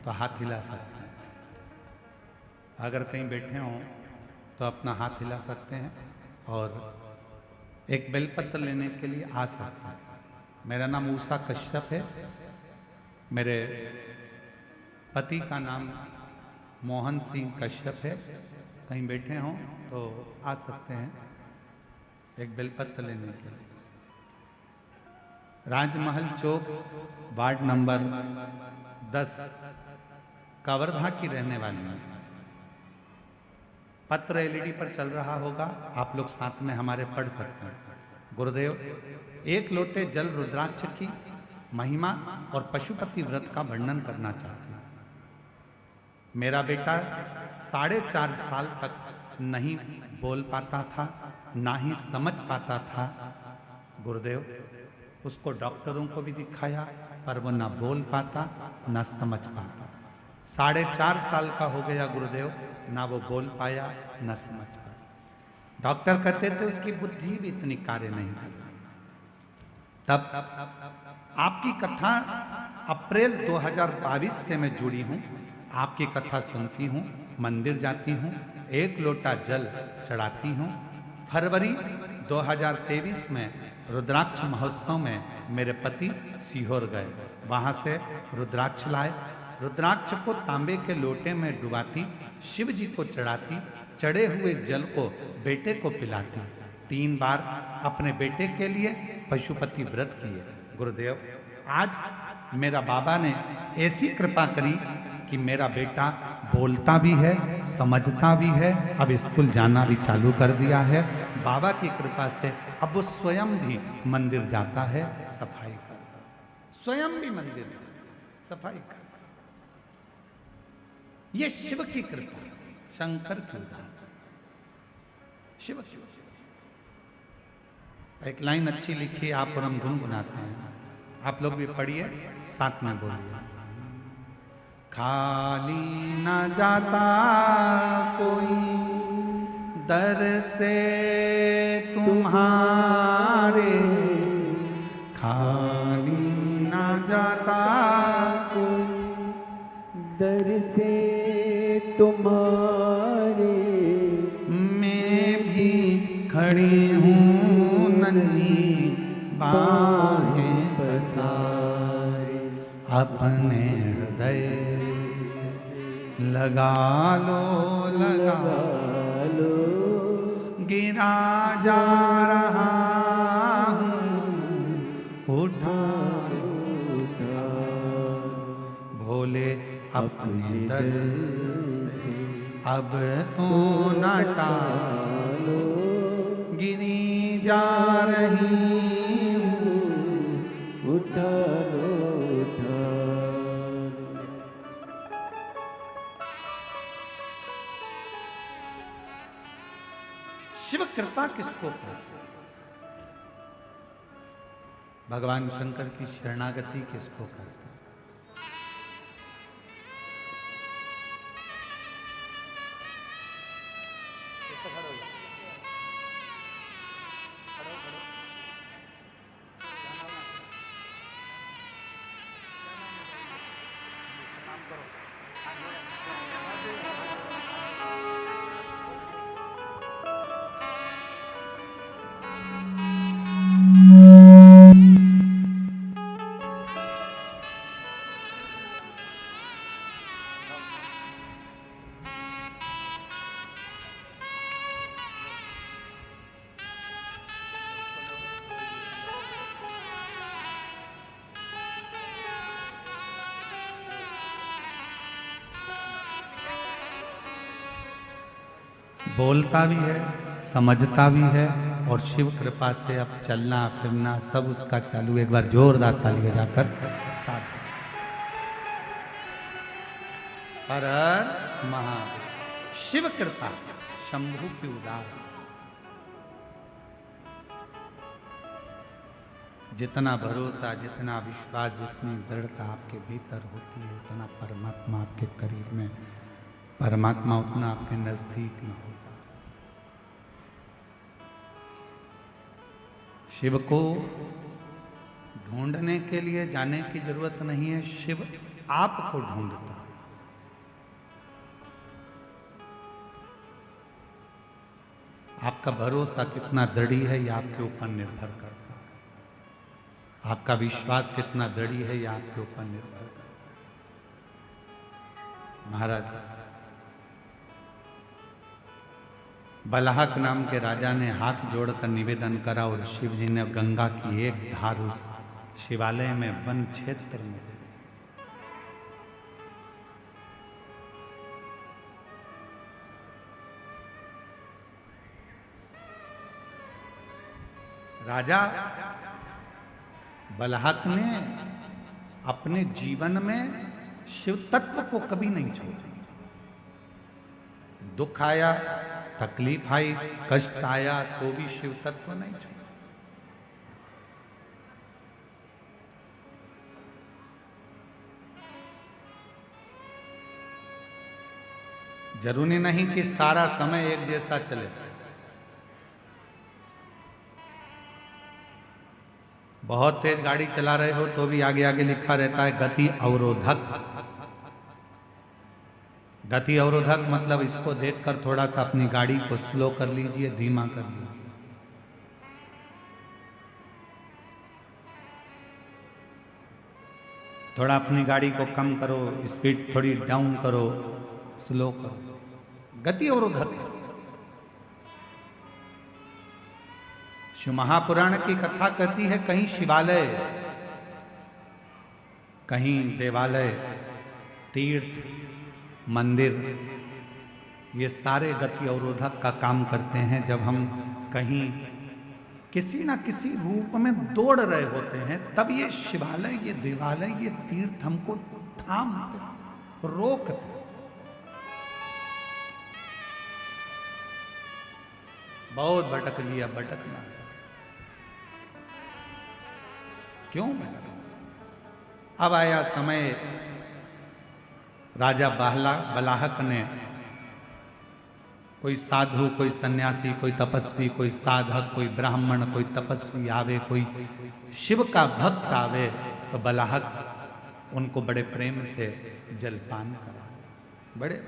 तो हाथ हिला सकते हैं। अगर कहीं बैठे हों तो अपना हाथ हिला सकते हैं और एक बेलपत्र लेने के लिए आ सकते हैं। मेरा नाम उषा कश्यप है। मेरे पति का नाम मोहन सिंह कश्यप है। कहीं बैठे हों तो आ सकते हैं एक बेलपत्र लेने के लिए। राजमहल चौक वार्ड नंबर 10 कवर्धा की रहने वाली हैं। पत्र एलईडी पर चल रहा होगा, आप लोग साथ में हमारे पढ़ सकते हैं। गुरुदेव, एक लोटे जल रुद्राक्ष की महिमा और पशुपति व्रत का वर्णन करना चाहती हूँ। मेरा बेटा 4.5 साल तक नहीं बोल पाता था, ना ही समझ पाता था। गुरुदेव, उसको डॉक्टरों को भी दिखाया पर वो ना बोल पाता ना समझ पाता। 4.5 साल का हो गया गुरुदेव, ना वो बोल पाया ना समझ पाया। डॉक्टर कहते थे उसकी बुद्धि भी इतनी कार्य नहीं कर रही। तब आपकी कथा अप्रैल 2022 से मैं जुड़ी हूँ। आपकी कथा सुनती हूँ, मंदिर जाती हूँ, एक लोटा जल चढ़ाती हूँ। फरवरी 2023 में रुद्राक्ष महोत्सव में मेरे पति सीहोर गए, वहां से रुद्राक्ष लाए। रुद्राक्ष को तांबे के लोटे में डुबाती, शिव जी को चढ़ाती, चढ़े हुए जल को बेटे को पिलाती। 3 बार अपने बेटे के लिए पशुपति व्रत किए। गुरुदेव, आज मेरा बाबा ने ऐसी कृपा करी कि मेरा बेटा बोलता भी है, समझता भी है, अब स्कूल जाना भी चालू कर दिया है। बाबा की कृपा से अब वो स्वयं भी मंदिर जाता है, सफाई करता है। स्वयं भी मंदिर सफाई करता है। ये शिव की कृपा, शंकर की उदाहरण। शिव शिव एक लाइन अच्छी लिखी आप और हम गुनगुनाते हैं। आप लोग भी पढ़िए, साथ में बोलिए। खाली न जाता कोई दर से तुम्हारे, खाली न जाता कोई दर से तुम्हारे, मैं भी खड़ी हूँ नन्ही बाहें पसारे, अपने हृदय लगा लो, लगा लो, गिरा जा रहा हूँ, उठा उठा भोले अपने दर से अब तो न टालो, गिरी जा रही हूँ, उठा लो, उठा शिव कृपा किसको कहते हैं? भगवान शंकर की शरणागति किसको कहते हैं? बोलता भी है, समझता भी है और शिव कृपा से अब चलना फिरना सब उसका चालू। एक बार जोरदार ताली बजाकर साथ। हर हर महादेव। शिव कृपा शंभु की उदाहरण। जितना भरोसा, जितना विश्वास, जितनी दृढ़ता आपके भीतर होती है, उतना परमात्मा आपके करीब में परमात्मा उतना आपके नजदीक न होता। शिव को ढूंढने के लिए जाने की जरूरत नहीं है, शिव आपको ढूंढता है। आपका भरोसा कितना दृढ़ी है यह आपके ऊपर निर्भर करता है। आपका विश्वास कितना दृढ़ी है यह आपके ऊपर निर्भर करता है। महाराज, बलाहक नाम के राजा ने हाथ जोड़कर निवेदन करा और शिव जी ने गंगा की एक धार उस शिवालय में वन क्षेत्र में दे दी। राजा बलहक ने अपने जीवन में शिव तत्व को कभी नहीं छोड़ा। दुख आया, तकलीफ आई, कष्ट आया तो भी शिव तत्व नहीं छोड़ा। जरूरी नहीं कि सारा समय एक जैसा चले। बहुत तेज गाड़ी चला रहे हो तो भी आगे आगे लिखा रहता है गति अवरोधक। गति अवरोधक मतलब इसको देखकर थोड़ा सा अपनी गाड़ी को स्लो कर लीजिए, धीमा कर लीजिए। थोड़ा अपनी गाड़ी को कम करो, स्पीड थोड़ी डाउन करो, स्लो करो। गति अवरोधक। शिव महापुराण की कथा कहती है कहीं शिवालय, कहीं देवालय, तीर्थ, मंदिर, ये सारे गति अवरोधक का काम करते हैं। जब हम कहीं किसी ना किसी रूप में दौड़ रहे होते हैं तब ये शिवालय, ये देवालय, ये तीर्थ हमको थामते, रोकते। बहुत भटक लिया, भटकना क्यों भटका? अब आया समय, राजा बलाहक ने कोई साधु, कोई सन्यासी, कोई तपस्वी, कोई साधक, कोई ब्राह्मण, कोई तपस्वी आवे, कोई शिव का भक्त आवे तो बलाहक उनको बड़े प्रेम से जलपान करा, बड़े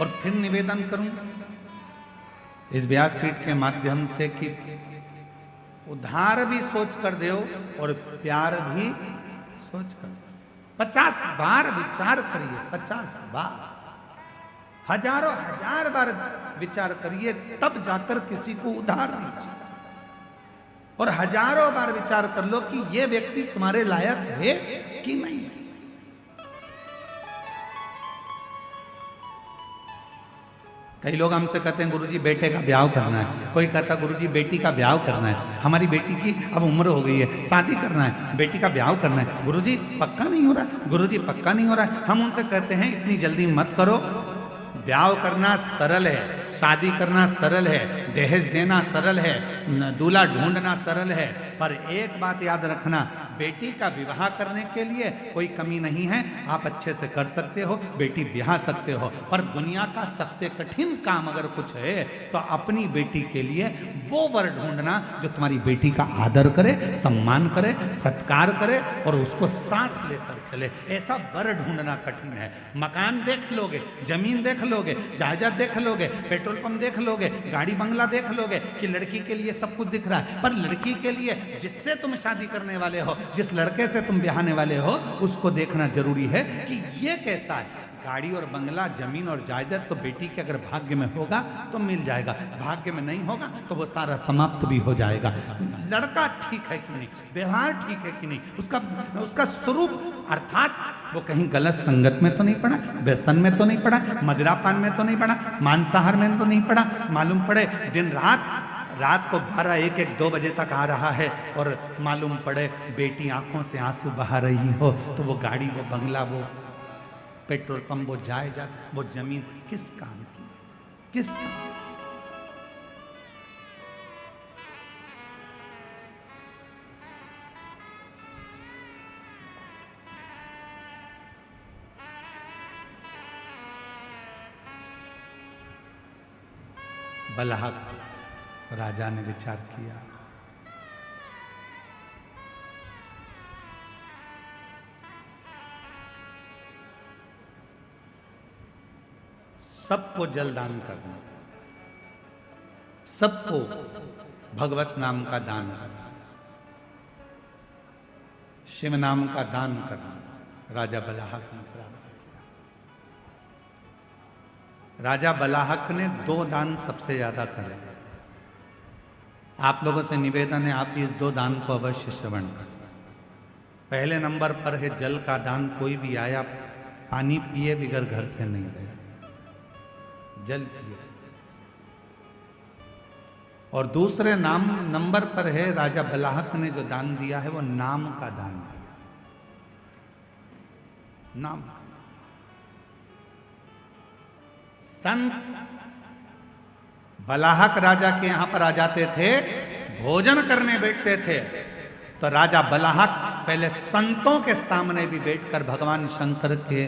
और फिर निवेदन करूं इस व्यासपीठ के माध्यम से कि उधार भी सोच कर दो और प्यार भी सोच कर दो। 50 बार विचार करिए, 50 बार, हजारों हजार बार विचार करिए, तब जाकर किसी को उधार दीजिए। और हजारों बार विचार कर लो कि यह व्यक्ति तुम्हारे लायक है कि नहीं है। कई लोग हमसे कहते हैं गुरुजी बेटे का ब्याह करना है, कोई कहता है गुरुजी बेटी का ब्याह करना है, हमारी बेटी की अब उम्र हो गई है, शादी करना है, बेटी का ब्याह करना है, गुरुजी पक्का नहीं हो रहा, गुरुजी पक्का नहीं हो रहा है। हम उनसे कहते हैं इतनी जल्दी मत करो, ब्याह करना सरल है, शादी करना सरल है, दहेज देना सरल है, दूल्हा ढूंढना सरल है, पर एक बात याद रखना, बेटी का विवाह करने के लिए कोई कमी नहीं है, आप अच्छे से कर सकते हो, बेटी ब्याह सकते हो, पर दुनिया का सबसे कठिन काम अगर कुछ है तो अपनी बेटी के लिए वो वर ढूंढना जो तुम्हारी बेटी का आदर करे, सम्मान करे, सत्कार करे और उसको साथ लेकर चले। ऐसा वर ढूंढना कठिन है। मकान देख लोगे, जमीन देख लोगे, जायदाद देख लोगे, पेट्रोल पंप देख लोगे, गाड़ी बंगला देख लोगे कि लड़की के लिए सब कुछ दिख रहा है, पर लड़की के लिए जिससे तुम शादी करने वाले हो, जिस लड़के से तुम ब्याहने वाले हो, उसको देखना जरूरी है कि ये कैसा है। गाड़ी और बंगला, जमीन और जायदाद तो बेटी के अगर भाग्य में होगा तो मिल जाएगा, भाग्य में नहीं होगा तो वो सारा समाप्त भी हो जाएगा। लड़का ठीक है कि नहीं, व्यवहार ठीक है कि नहीं, उसका स्वरूप अर्थात वो कहीं गलत संगत में तो नहीं पड़ा, व्यसन में तो नहीं पड़ा, मदिरापान में तो नहीं पड़ा, मांसाहार में तो नहीं पड़ा, मालूम पड़े दिन रात को 12, 1, 2 बजे तक आ रहा है और मालूम पड़े बेटी आंखों से आंसू बहा रही हो, तो वो गाड़ी, वो बंगला, वो पेट्रोल पंप, वो जायदाद, वो जमीन किस काम की, किस काम की? बलहक राजा ने विचार किया, सबको जल दान करना, सबको भगवत नाम का दान करना, शिव नाम का दान करना राजा बलाहक ने प्रारंभ किया। राजा बलाहक ने 2 दान सबसे ज्यादा करे। आप लोगों से निवेदन है, आप इस 2 दान को अवश्य श्रवण करें। पहले नंबर पर है जल का दान। कोई भी आया पानी पिए बिगर घर से नहीं गया, जल पिए। और दूसरे नंबर पर है राजा बलाहक ने जो दान दिया है वो नाम का दान दिया। नाम संत बलाहक राजा के यहां पर आ जाते थे, भोजन करने बैठते थे, तो राजा बलाहक पहले संतों के सामने भी बैठकर भगवान शंकर के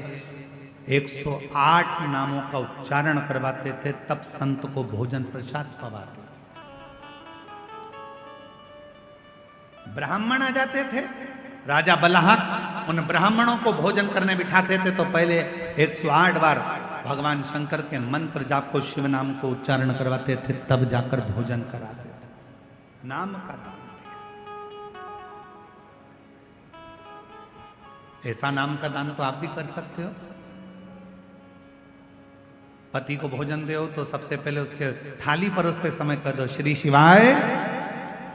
108 नामों का उच्चारण करवाते थे, तब संत को भोजन प्रसाद पवाते थे। ब्राह्मण आ जाते थे, राजा बलाहक उन ब्राह्मणों को भोजन करने बिठाते थे, तो पहले 108 बार भगवान शंकर के मंत्र जाप को, शिव नाम को उच्चारण करवाते थे, तब जाकर भोजन कराते थे। नाम का दान दिया। ऐसा नाम का दान तो आप भी कर सकते हो। पति को भोजन दो तो सबसे पहले उसके थाली परोसते समय कह दो श्री शिवाय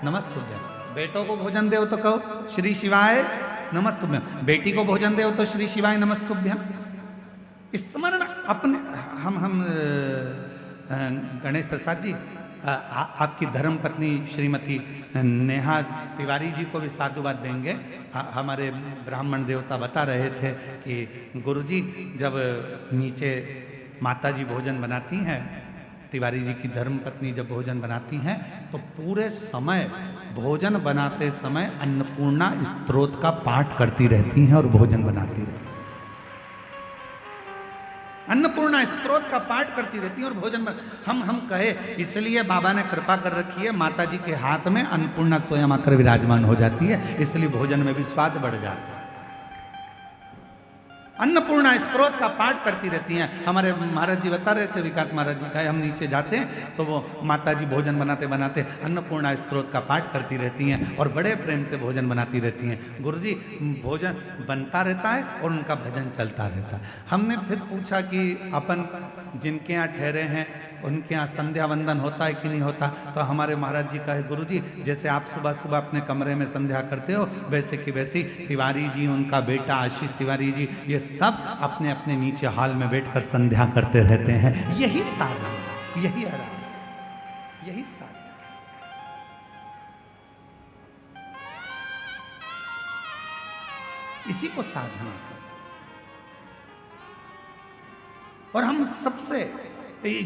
नमस्तुभ्यं। बेटों को भोजन दो तो कहो श्री शिवाय नमस्तुभ्यं। बेटी को भोजन दो तो श्री शिवाय नमस्तुभ्यं। स्मरण अपने हम गणेश प्रसाद जी, आपकी धर्म पत्नी श्रीमती नेहा तिवारी जी को भी साधुवाद देंगे। हमारे ब्राह्मण देवता बता रहे थे कि गुरुजी जब नीचे माता जी भोजन बनाती हैं, तिवारी जी की धर्म पत्नी जब भोजन बनाती हैं, तो पूरे समय भोजन बनाते समय अन्नपूर्णा स्तोत्र का पाठ करती रहती हैं और भोजन बनाती रहती हैं। अन्नपूर्णा स्तोत्र का पाठ करती रहती है और भोजन हम कहे, इसलिए बाबा ने कृपा कर रखी है, माता जी के हाथ में अन्नपूर्णा स्वयं आकर विराजमान हो जाती है, इसलिए भोजन में भी स्वाद बढ़ जाता है। अन्नपूर्णा स्तोत्र का पाठ करती रहती हैं। हमारे महाराज जी बता रहे थे, विकास महाराज जी का, हम नीचे जाते हैं तो वो माता जी भोजन बनाते बनाते अन्नपूर्णा स्तोत्र का पाठ करती रहती हैं और बड़े प्रेम से भोजन बनाती रहती हैं। गुरुजी भोजन बनता रहता है और उनका भजन चलता रहता है। हमने फिर पूछा कि अपन जिनके यहाँ ठहरे हैं उनके यहाँ संध्या वंदन होता है कि नहीं होता, तो हमारे महाराज जी कहे, गुरुजी जैसे आप सुबह सुबह अपने कमरे में संध्या करते हो, वैसे कि वैसी तिवारी जी, उनका बेटा आशीष तिवारी जी, ये सब अपने अपने नीचे हॉल में बैठकर संध्या करते रहते हैं। यही साधना, यही आराम, यही साधना। इसी को साधना कहते हैं। और हम सबसे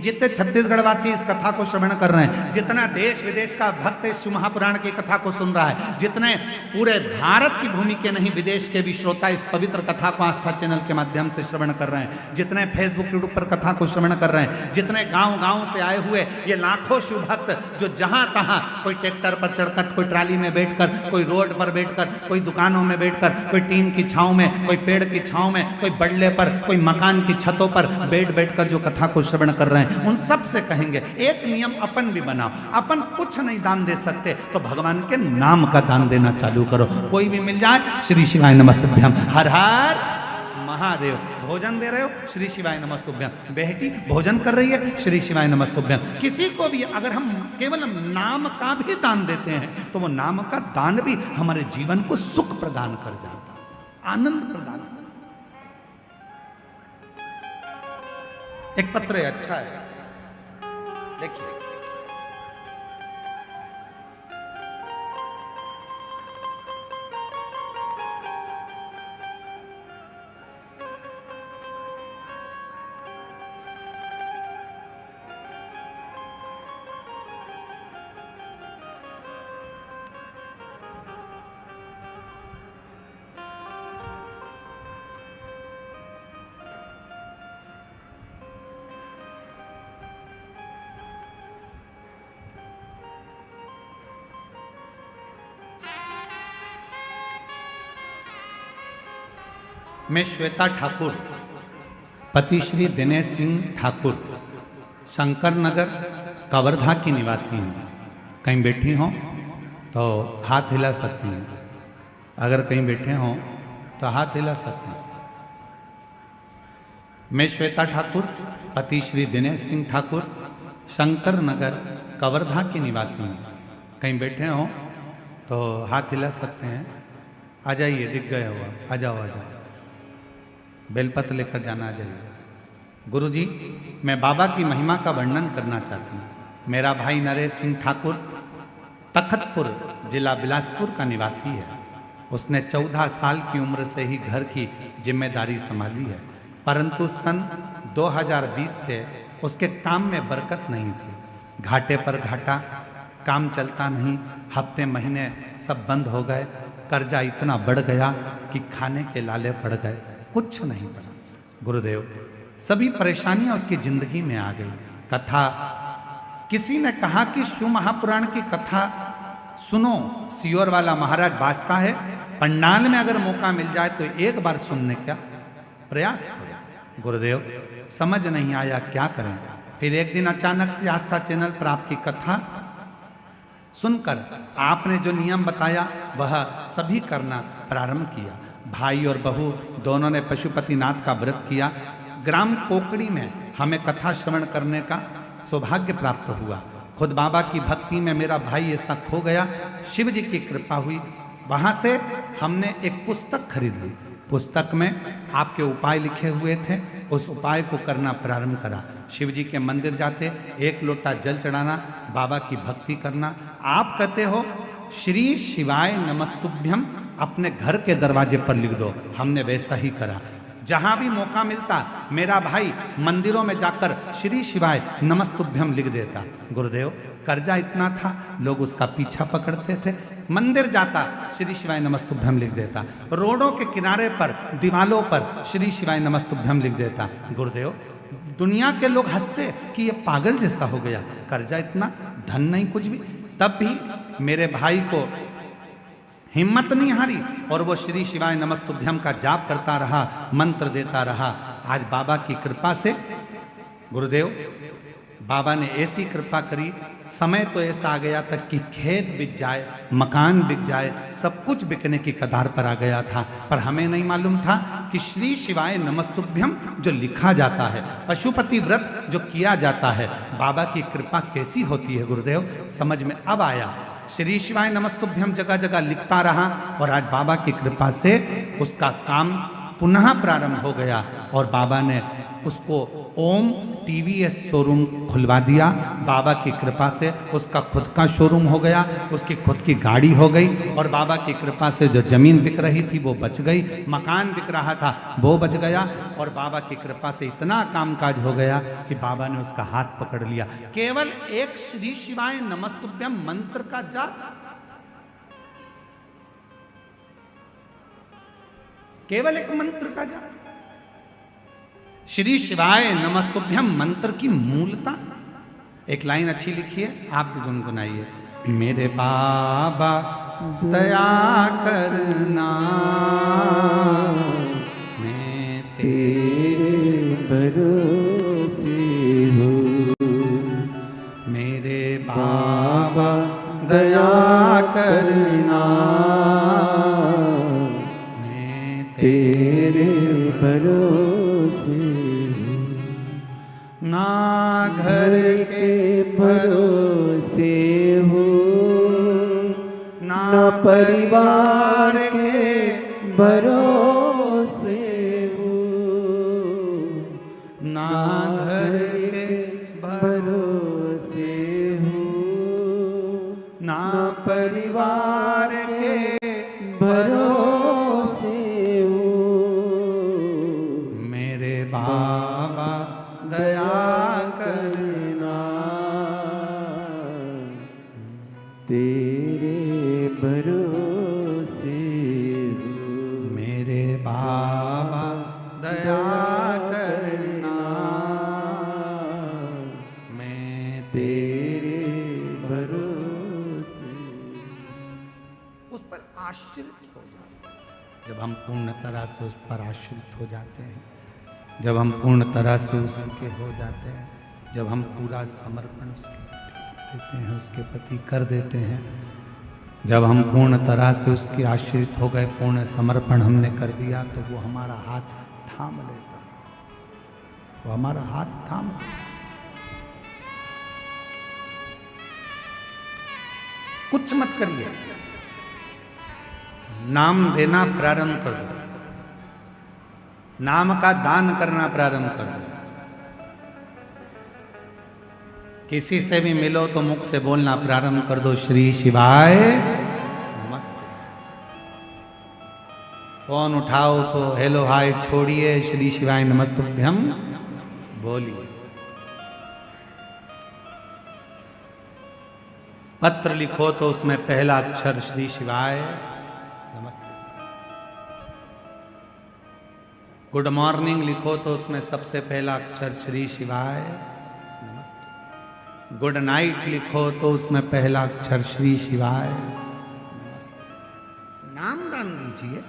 जितने छत्तीसगढ़ वासी इस कथा को श्रवण कर रहे हैं, जितना देश विदेश का भक्त इस महापुराण की कथा को सुन रहा है, जितने पूरे भारत की भूमि के नहीं विदेश के भी श्रोता इस पवित्र कथा को आस्था चैनल के माध्यम से श्रवण कर रहे हैं, जितने फेसबुक यूट्यूब पर कथा को श्रवण कर रहे हैं, जितने गांव से आए हुए ये लाखों शिव भक्त जो जहां तहां, कोई ट्रैक्टर पर चढ़कर, कोई ट्राली में बैठकर, कोई रोड पर बैठकर, कोई दुकानों में बैठकर, कोई टीन की छांव में, कोई पेड़ की छांव में, कोई बल्ले पर, कोई मकान की छतों पर बैठकर जो कथा को श्रवण कर रहे हैं, उन सब से कहेंगे एक नियम अपन भी बनाओ। अपन कुछ नहीं दान दे सकते तो भगवान के नाम का दान देना चालू करो। कोई भी मिल जाए श्री शिवाय नमस्तुभ्यं, हर हर महादेव। भोजन दे रहे हो श्री शिवाय नमस्तुभ्यं, बेटी भोजन कर रही है श्री शिवाय नमस्तुभ्यं। किसी को भी अगर हम केवल नाम का भी दान देते हैं तो वो नाम का दान भी हमारे जीवन को सुख प्रदान कर जाता, आनंद प्रदान कर। एक पत्र है, अच्छा है, देखिए। मैं श्वेता ठाकुर, पति श्री दिनेश सिंह ठाकुर, शंकर नगर कवर्धा की निवासी हूँ। कहीं बैठी हों तो हाथ हिला सकती हैं, अगर कहीं बैठे हों तो हाथ हिला सकते हैं। मैं श्वेता ठाकुर, पति श्री दिनेश सिंह ठाकुर, शंकर नगर कवर्धा की निवासी हूँ। कहीं बैठे हों तो हाथ हिला सकते हैं। आ जाइए, दिख गए हुआ, आ जाओ आ जाओ, बेलपत्र लेकर जाना आ जाइए। गुरुजी, मैं बाबा की महिमा का वर्णन करना चाहती हूँ। मेरा भाई नरेश सिंह ठाकुर तखतपुर जिला बिलासपुर का निवासी है। उसने 14 साल की उम्र से ही घर की जिम्मेदारी संभाली है, परंतु सन 2020 से उसके काम में बरकत नहीं थी। घाटे पर घाटा, काम चलता नहीं, हफ्ते महीने सब बंद हो गए। कर्जा इतना बढ़ गया कि खाने के लाले पड़ गए, कुछ नहीं बना। गुरुदेव, सभी परेशानियां उसकी जिंदगी में आ गई। कथा, किसी ने कहा कि शिव महापुराण की कथा सुनो, सियोर वाला महाराज बाजता है, पंडाल में अगर मौका मिल जाए तो एक बार सुनने का प्रयास करो। गुरुदेव, समझ नहीं आया क्या करें। फिर एक दिन अचानक से आस्था चैनल पर आपकी कथा सुनकर आपने जो नियम बताया वह सभी करना प्रारंभ किया। भाई और बहू दोनों ने पशुपतिनाथ का व्रत किया। ग्राम कोकड़ी में हमें कथा श्रवण करने का सौभाग्य प्राप्त हुआ। खुद बाबा की भक्ति में मेरा भाई ऐसा खो गया, शिव जी की कृपा हुई। वहाँ से हमने एक पुस्तक खरीद ली। पुस्तक में आपके उपाय लिखे हुए थे, उस उपाय को करना प्रारंभ करा। शिव जी के मंदिर जाते, एक लोटा जल चढ़ाना, बाबा की भक्ति करना। आप कहते हो श्री शिवाय नमस्तुभ्यम अपने घर के दरवाजे पर लिख दो, हमने वैसा ही करा। जहां भी मौका मिलता मेरा भाई मंदिरों में जाकर श्री शिवाय नमस्तुभ्यम लिख देता। गुरुदेव, कर्जा इतना था, लोग उसका पीछा पकड़ते थे। मंदिर जाता, श्री शिवाय नमस्तुभ्यम लिख देता। रोडों के किनारे पर, दीवालों पर श्री शिवाय नमस्तुभ्यम लिख देता। गुरुदेव, दुनिया के लोग हंसते कि ये पागल जैसा हो गया, कर्जा इतना, धन नहीं कुछ भी। तब भी मेरे भाई को हिम्मत नहीं हारी और वो श्री शिवाय नमस्तुभ्यम का जाप करता रहा, मंत्र देता रहा। आज बाबा की कृपा से, गुरुदेव, बाबा ने ऐसी कृपा करी, समय तो ऐसा आ गया था कि खेत बिक जाए, मकान बिक जाए, सब कुछ बिकने की कगार पर आ गया था। पर हमें नहीं मालूम था कि श्री शिवाय नमस्तुभ्यम जो लिखा जाता है, पशुपति व्रत जो किया जाता है, बाबा की कृपा कैसी होती है। गुरुदेव, समझ में अब आया। श्री शिवाय नमस्तुभ्यम जगह जगह लिखता रहा और आज बाबा की कृपा से उसका काम पुनः प्रारंभ हो गया और बाबा ने उसको ओम टीवीएस शोरूम खुलवा दिया। बाबा की कृपा से उसका खुद का शोरूम हो गया, उसकी खुद की गाड़ी हो गई और बाबा की कृपा से जो जमीन बिक रही थी वो बच गई, मकान बिक रहा था वो बच गया और बाबा की कृपा से इतना कामकाज हो गया कि बाबा ने उसका हाथ पकड़ लिया। केवल एक श्री शिवाय नमस्तुभ्यम मंत्र का जाप, केवल एक मंत्र का जाप, श्री शिवाय नमस्तुभ्यम मंत्र की मूलता। एक लाइन अच्छी लिखी है, आप भी गुनगुनाइए। मेरे बाबा दया करना, मैं तेरे भरोसे हूँ। मेरे बाबा दया करना, मैं तेरे भरोसे ना घर के भरोसे हूँ, ना परिवार के भरोसे हूँ, ना घर के भरोसे हूँ, ना परिवार के भरोसे हूँ। मेरे बाबा दया करना, तेरे भरोसे हूँ। मेरे बाबा दया करना, मैं तेरे भरोसे। उस पर आश्रित हो जाओ। जब हम पूर्ण तरह से उस पर आश्रित हो जाते हैं, जब हम पूर्ण तरह से उसके हो जाते हैं, जब हम पूरा समर्पण उसके प्रति देते हैं, उसके प्रति कर देते हैं, जब हम पूर्ण तरह से उसके आश्रित हो गए, पूर्ण समर्पण हमने कर दिया, तो वो हमारा हाथ थाम लेता है, वो हमारा हाथ थाम लेता है। कुछ मत करिए, नाम देना प्रारंभ कर दो, नाम का दान करना प्रारंभ कर दो। किसी से भी मिलो तो मुख से बोलना प्रारंभ कर दो, श्री शिवाय नमस्ते। फोन उठाओ तो हेलो हाय छोड़िए, श्री शिवाय नमस्तुभ्यम बोलिए। पत्र लिखो तो उसमें पहला अक्षर श्री शिवाय नमस्ते। गुड मॉर्निंग लिखो तो उसमें सबसे पहला अक्षर श्री शिवाय नमस्ते। गुड नाइट लिखो तो उसमें पहला अक्षर श्री शिवाय नमस्ते। नाम दान दीजिए,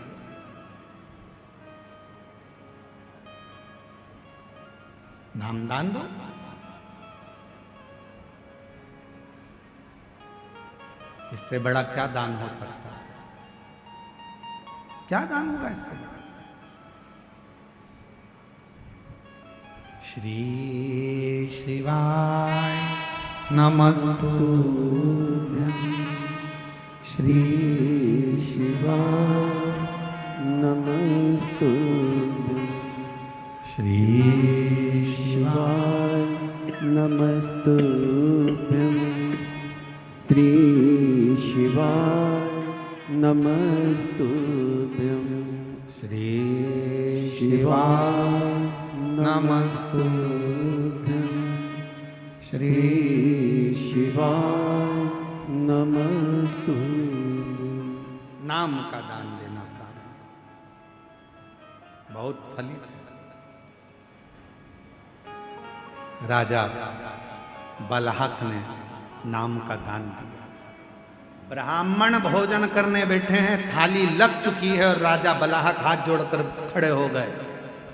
नाम दान दो। इससे बड़ा क्या दान हो सकता है? क्या दान होगा इससे बड़ा? श्री शिवाय नमस्तुभ्यं, श्री शिवाय नमस्तुभ्यं, श्री शिवाय नमस्तुभ्यं, श्री शिवाय नमस्तुभ्यं, श्री शिवाय नमस्तुभ्यं, श्री शिवाय नमस्तुभ्यं। नाम का दान देना प्रारंभ, बहुत फलित है। राजा बलहक ने नाम का दान दिया। ब्राह्मण भोजन करने बैठे हैं, थाली लग चुकी है और राजा बलहक हाथ जोड़कर खड़े हो गए।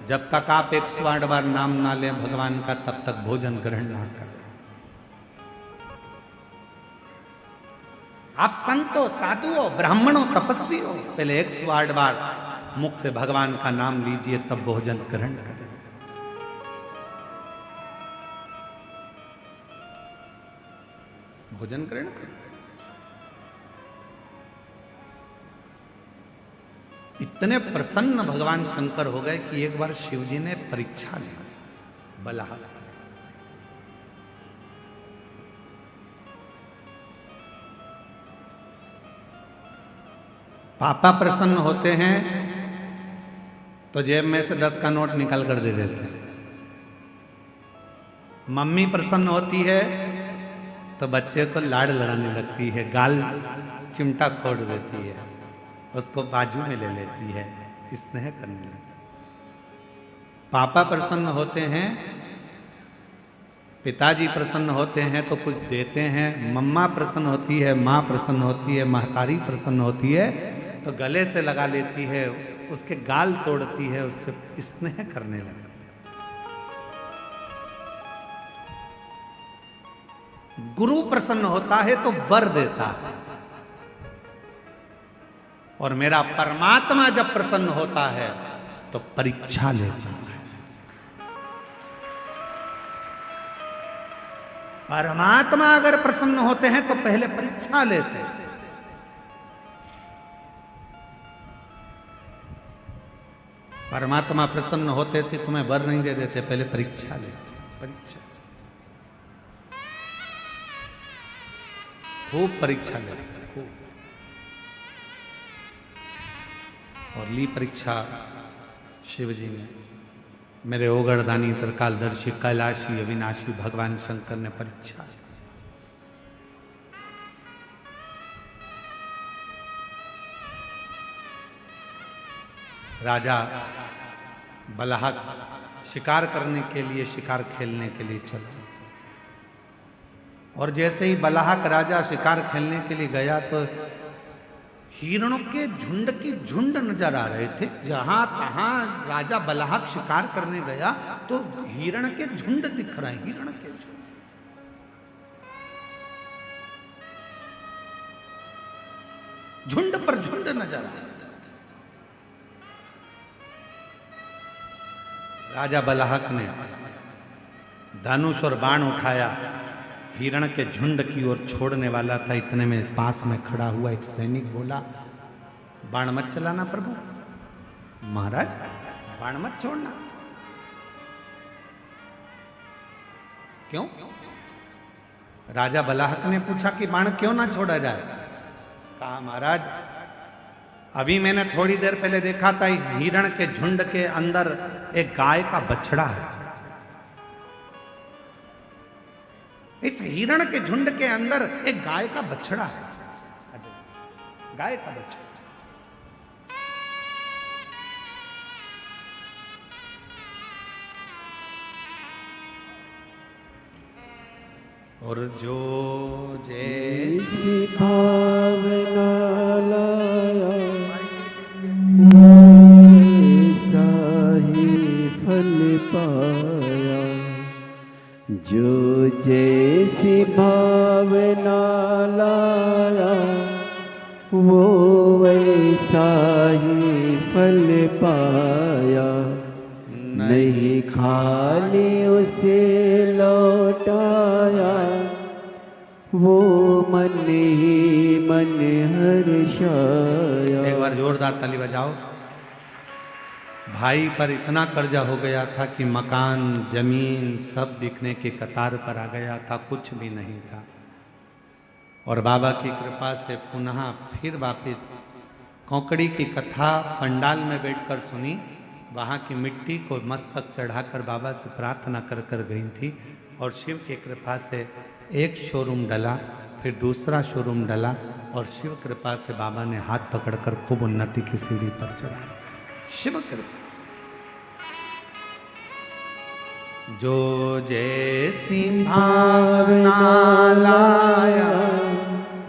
जब तक आप 108 बार नाम ना लें भगवान का, तब तक भोजन ग्रहण ना करें। आप संतो, साधुओं, ब्राह्मणों, तपस्वी हो, पहले 108 बार मुख से भगवान का नाम लीजिए, तब भोजन ग्रहण करें। भोजन ग्रहण करें। इतने प्रसन्न भगवान शंकर हो गए कि एक बार शिवजी ने परीक्षा ली बलहक। पापा प्रसन्न होते हैं तो जेब में से 10 का नोट निकाल कर दे देते हैं। मम्मी प्रसन्न होती है तो बच्चे को लाड़ लड़ाने लगती है, गाल चिमटा खोड़ देती है, उसको बाजू में ले लेती है, स्नेह करने लगती है। पापा प्रसन्न होते हैं, पिताजी प्रसन्न होते हैं तो कुछ देते हैं। मम्मा प्रसन्न होती है, माँ प्रसन्न होती है, महतारी प्रसन्न होती है तो गले से लगा लेती है, उसके गाल तोड़ती है, उससे स्नेह करने लगती है। गुरु प्रसन्न होता है तो वर देता है, और मेरा परमात्मा जब प्रसन्न होता है तो परीक्षा लेता है। परमात्मा अगर प्रसन्न होते हैं तो पहले परीक्षा लेते हैं। परमात्मा प्रसन्न होते से तुम्हें वर नहीं दे देते, पहले परीक्षा लेते। परीक्षा, खूब परीक्षा लेते, खूब। और ली परीक्षा शिव जी ने, मेरे ओगरदानी त्रिकालदर्शी कैलाशी अविनाशी भगवान शंकर ने परीक्षा। राजा बलहक शिकार करने के लिए, शिकार खेलने के लिए चला, और जैसे ही बलहक राजा शिकार खेलने के लिए गया तो हिरणों के झुंड की झुंड नजर आ रहे थे। जहां तहां राजा बलाहक शिकार करने गया तो हिरण के झुंड दिख रहे हैं, हिरण के झुंड। झुंड पर झुंड नजर आ रहे। राजा बलाहक ने धनुष और बाण उठाया, हिरण के झुंड की ओर छोड़ने वाला था। इतने में पास में खड़ा हुआ एक सैनिक बोला, बाण मत चलाना प्रभु। महाराज बाण मत छोड़ना। क्यों? राजा बलाहक ने पूछा कि बाण क्यों ना छोड़ा जाए? कहा महाराज अभी मैंने थोड़ी देर पहले देखा था हिरण के झुंड के अंदर एक गाय का बछड़ा है। इस हिरण के झुंड के अंदर एक गाय का बछड़ा है, गाय का बछड़ा। और जो जैसी भावना लाया वैसा ही फल पाया। जो जैसी भावना लाया वो वैसा ही फल पाया। नहीं खाली उसे लौटाया वो मन ही मन हर्षाया। एक बार जोरदार ताली बजाओ। भाई पर इतना कर्जा हो गया था कि मकान जमीन सब बिकने के कतार पर आ गया था, कुछ भी नहीं था। और बाबा की कृपा से पुनः फिर वापस कौकड़ी की कथा पंडाल में बैठकर सुनी। वहाँ की मिट्टी को मस्तक चढ़ाकर बाबा से प्रार्थना कर कर गई थी। और शिव की कृपा से एक शोरूम डला, फिर दूसरा शोरूम डला, और शिव कृपा से बाबा ने हाथ पकड़कर खूब उन्नति की सीढ़ी पर चढ़ाया। शिव कृपा। जो जैसी भावना लाया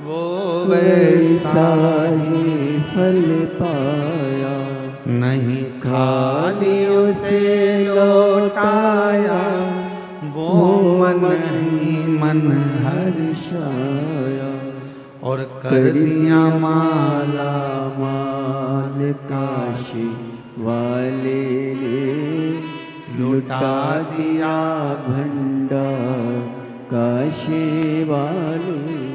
वो वैसा ही फल पाया। नहीं खाली उसे लौटाया वो मन ही मन हर्षाया। और कर दिया माला माल काशी वाले ने लुटा दिया भंडार काशी वाले ने।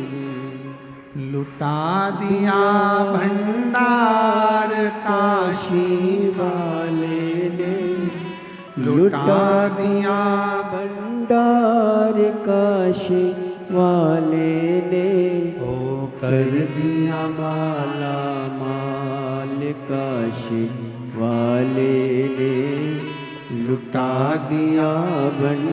लुटा दिया भंडार काशी वाले ने लुटा दिया भंडार काशी वाले ने। ओ कर दिया माला माल काशी वाले ने लुटा दिया भंडार